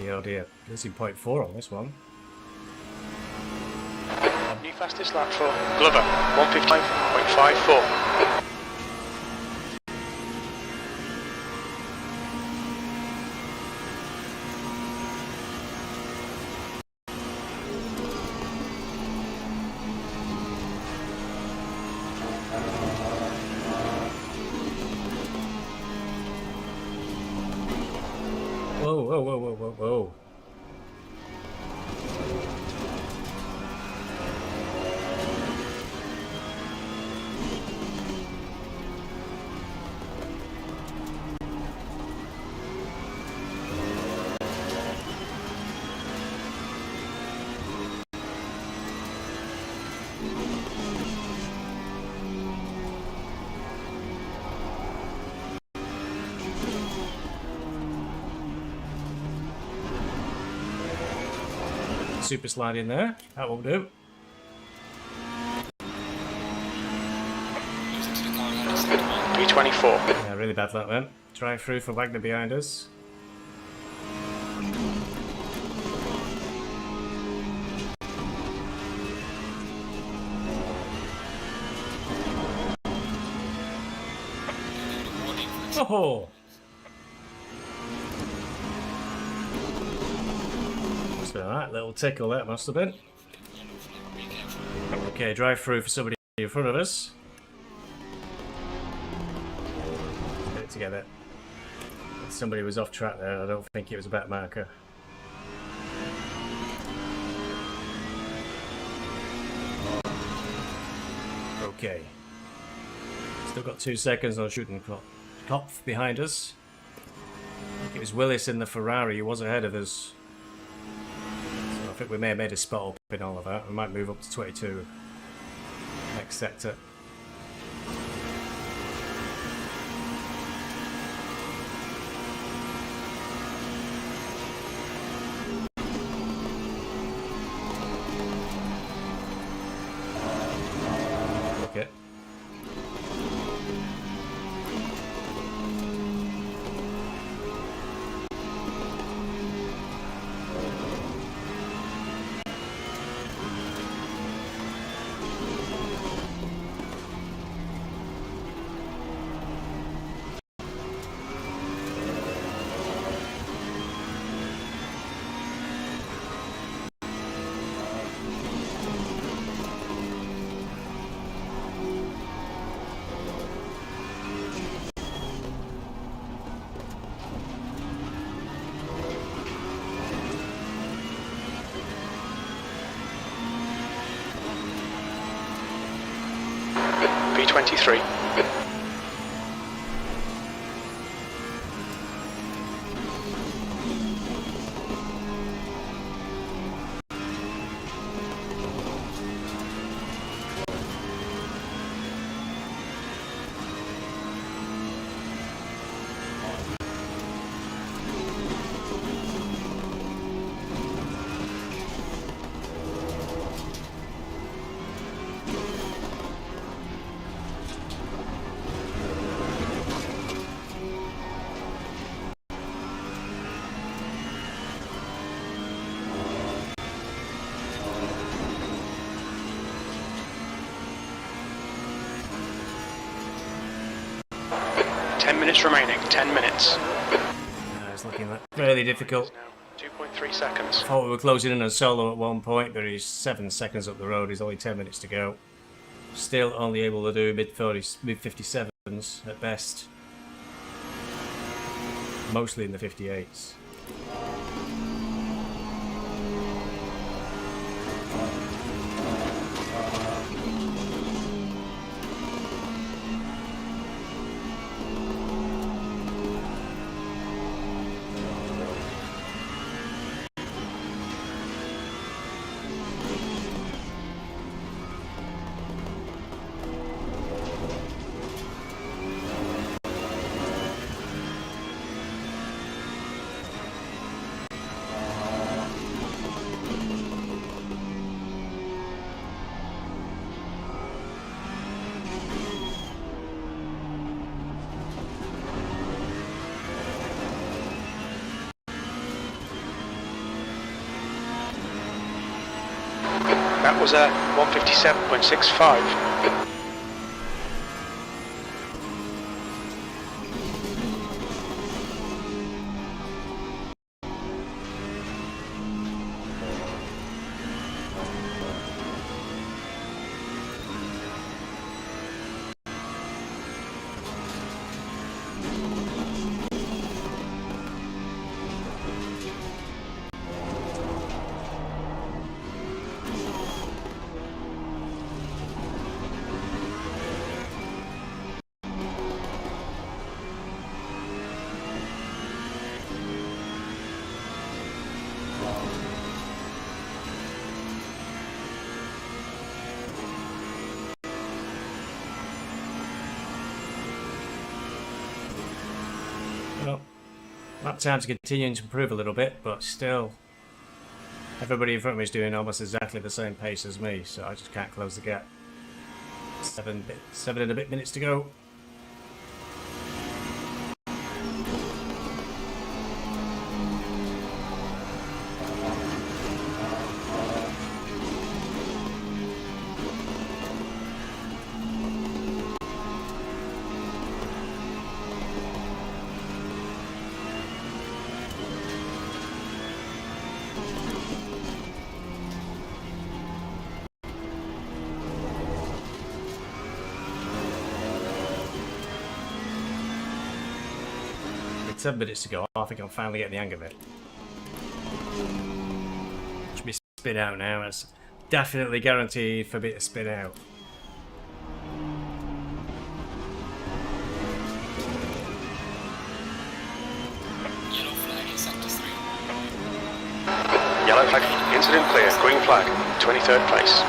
Oh dear, losing 0.4 on this one. New fastest lap for Glover, 155.54. Whoa, whoa, whoa, whoa, whoa, whoa. Super slide in there, that won't do. Losing to the car ahead of second one. P24. Yeah, really bad luck then. Drive through for Wagner behind us. Oh! Must have been alright, little tickle that must have been. Okay, drive through for somebody in front of us. Let's get it together. Somebody was off track there, I don't think it was a back marker. Okay. Still got 2 seconds on shooting clock. Kopf behind us. I think it was Willis in the Ferrari who was ahead of us. So I think we may have made a spot up in all of that. We might move up to 22. Next sector. Okay. P23. Remaining 10 minutes. It's looking really difficult. 2.3 seconds. I thought we were closing in on Solo at one point, but he's 7 seconds up the road. He's only 10 minutes to go. Still only able to do mid 57s at best. Mostly in the 58s. That was a 157.65. Well, lap times continuing to improve a little bit, but still, everybody in front of me is doing almost exactly the same pace as me, so I just can't close the gap. 7 and a bit minutes to go. 7 minutes to go. I think I'm finally getting the hang of it. Should be spin out now. It's definitely guaranteed for me to spin out. Yellow flag in sector 3. Yellow flag, incident clear. Green flag, 23rd place.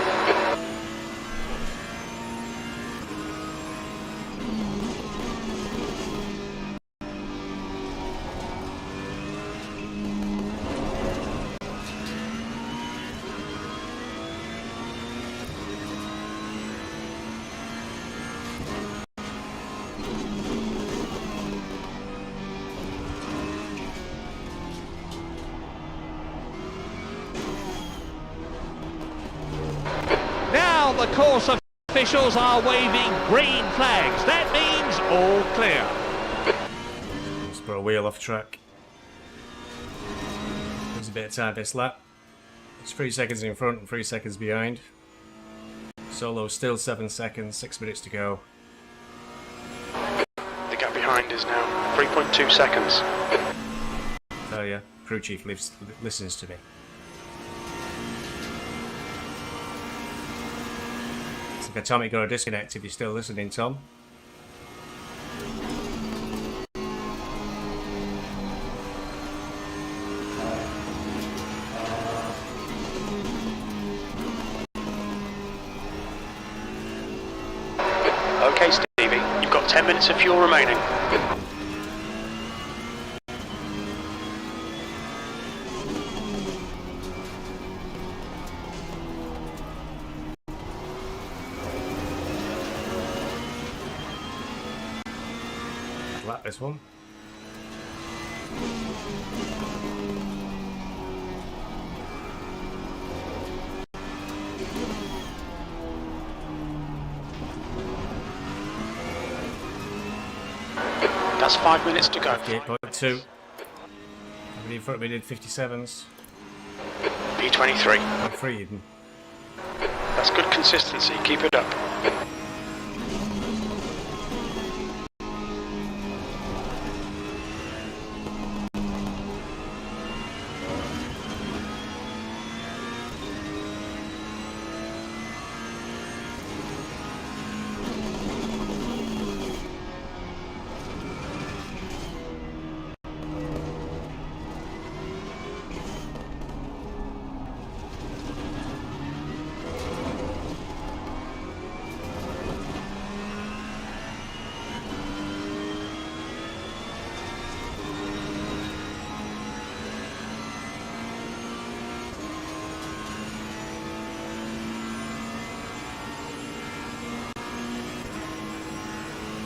Now the Corsa officials are waving green flags. That means all clear. Let's put a wheel off track. There's a bit of time this lap. It's 3 seconds in front and 3 seconds behind. Solo still 7 seconds, 6 minutes to go. The gap behind is now 3.2 seconds. Tell ya, crew chief listens to me. It's like a Tommy got a disconnect if you're still listening, Tom. Okay, Stevie, you've got 10 minutes of fuel remaining. Lap this one. That's 5 minutes to go. 58.2. Everybody in front of me did 57s. P23. 3 even. That's good consistency. Keep it up.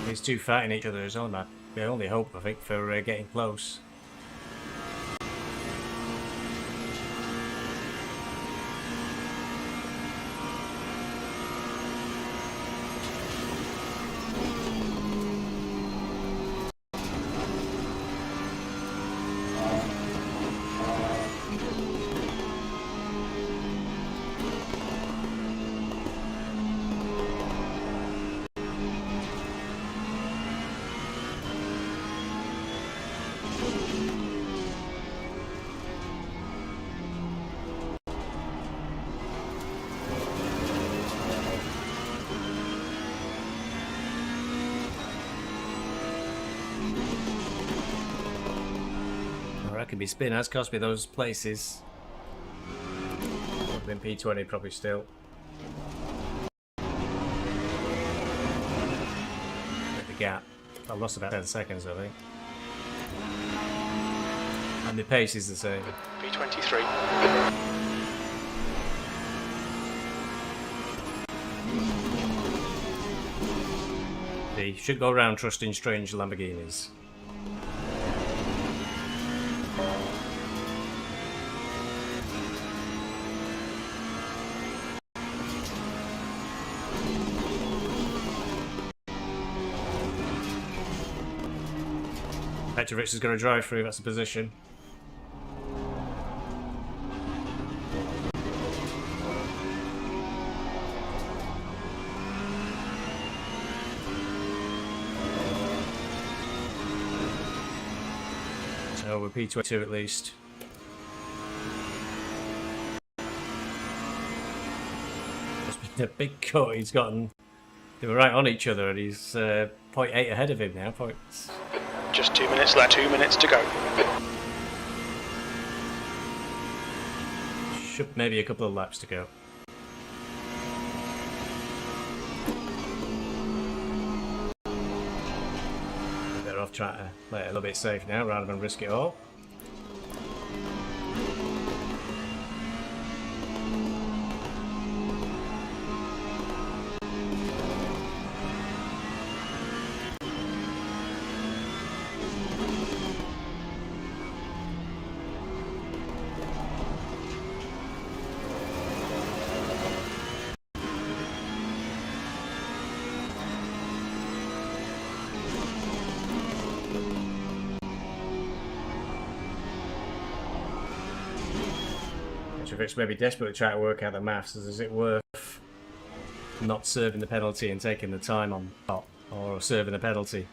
These two fighting each other is on that. The only hope, I think, for getting close. That could be spin. Has cost me those places. Would have been P20 probably still. At the gap. I lost about 10 seconds, I think. And the pace is the same. P23. They should go around trusting strange Lamborghinis. Petrovic is going to drive through, that's the position. No, we're P22 at least. It's been a big cut he's gotten. They were right on each other, and he's 0.8 ahead of him now. Just 2 minutes left, 2 minutes to go. Should maybe a couple of laps to go. Better off trying to play it a little bit safe now rather than risk it all. It's maybe desperately trying to work out the maths. Is it worth not serving the penalty and taking the time on top, or serving the penalty?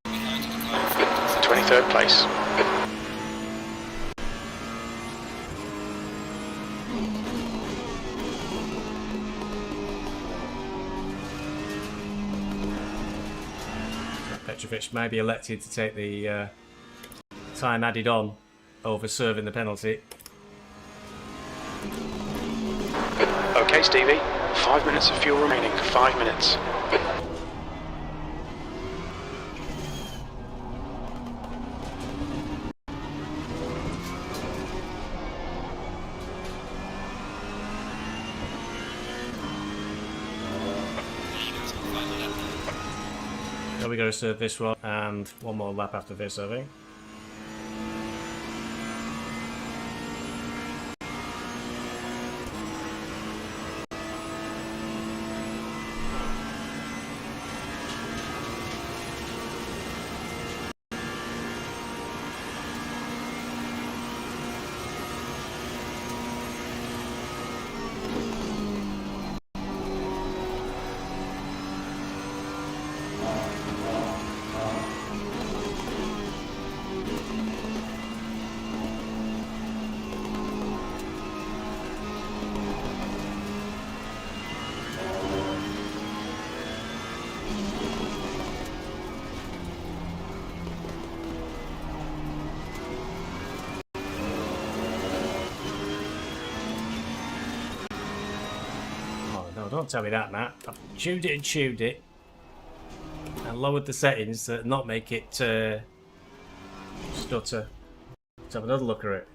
23rd place. Petrovic may be elected to take the time added on over serving the penalty. Okay, Stevie. 5 minutes of fuel remaining. 5 minutes. So we got to serve this one and one more lap after this, I think. Don't tell me that, Matt. I've tuned it and lowered the settings to not make it stutter. Let's have another look at it.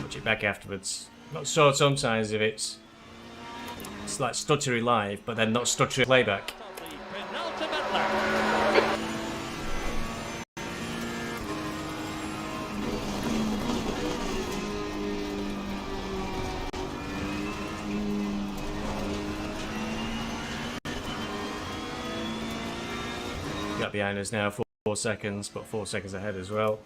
Watch it back afterwards. Not sure sometimes if it's like stuttery live, but then not stuttery playback. Got behind us now, 4 seconds, but 4 seconds ahead as well.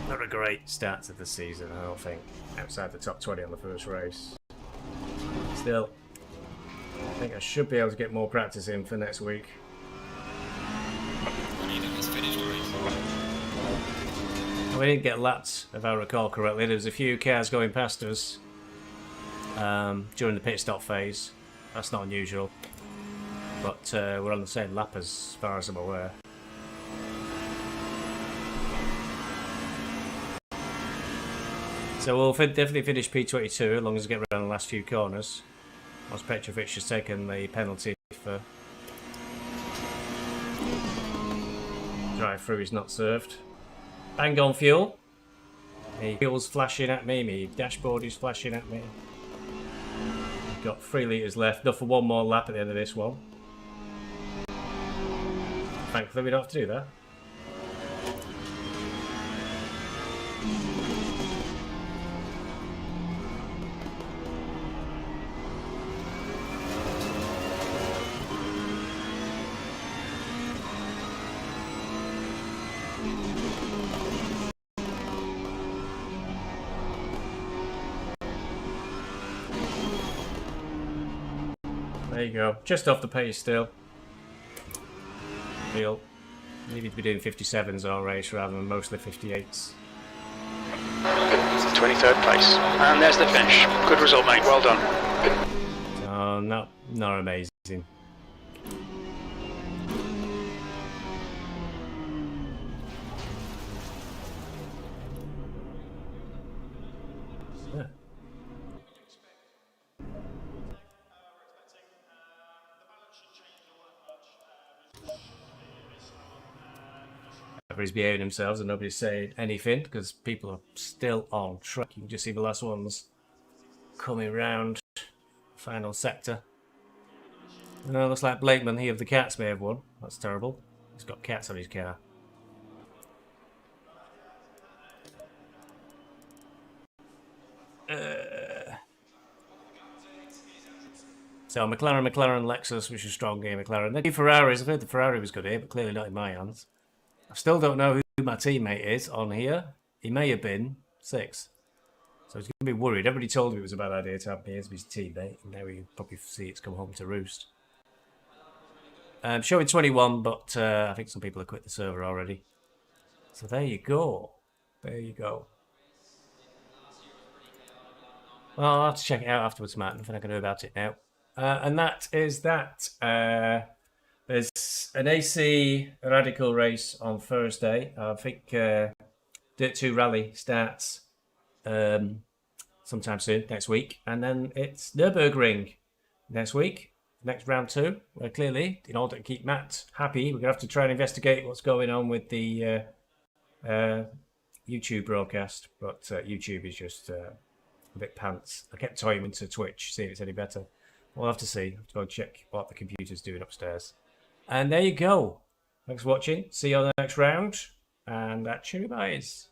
Not a great start to the season, I don't think, outside the top 20 on the first race. Still, I think I should be able to get more practice in for next week. We didn't get lapped, if I recall correctly. There was a few cars going past us during the pit stop phase. That's not unusual, but we're on the same lap as far as I'm aware. So we'll definitely finish P22 as long as we get around the last few corners. Once Petrovic has taken the penalty for drive through, he's not served. Bang on fuel. My fuel's flashing at me, my dashboard is flashing at me. Got 3 litres left, enough for one more lap at the end of this one. Thankfully we don't have to do that. There you go. Just off the pace still. Feel needed to be doing 57s all race rather than mostly 58s. 23rd place. And there's the finish. Good result, mate. Well done. Oh, not amazing. Everybody's behaving themselves and nobody's saying anything because people are still on track. You can just see the last ones coming round. Final sector. Looks like Blakeman, he of the cats, may have won. That's terrible. He's got cats on his car. So McLaren, Lexus, which is a strong game. McLaren. Then Ferraris. I've heard the Ferrari was good here, but clearly not in my hands. I still don't know who my teammate is on here. He may have been 6. So he's going to be worried. Everybody told him it was a bad idea to have me as his teammate. And now you probably see it's come home to roost. Showing 21, but I think some people have quit the server already. So there you go. There you go. Well, I'll have to check it out afterwards, Matt. Nothing I can do about it now. And that is that. There's an AC Radical race on Thursday. I think Dirt 2 Rally starts sometime soon, next week. And then it's Nürburgring next week, next round 2. Where clearly, in order to keep Matt happy, we're going to have to try and investigate what's going on with the YouTube broadcast. But YouTube is just a bit pants. I kept toying into Twitch, see if it's any better. We'll have to see. I'll have to go check what the computer's doing upstairs. And there you go. Thanks for watching. See you on the next round. And cheerio, guys.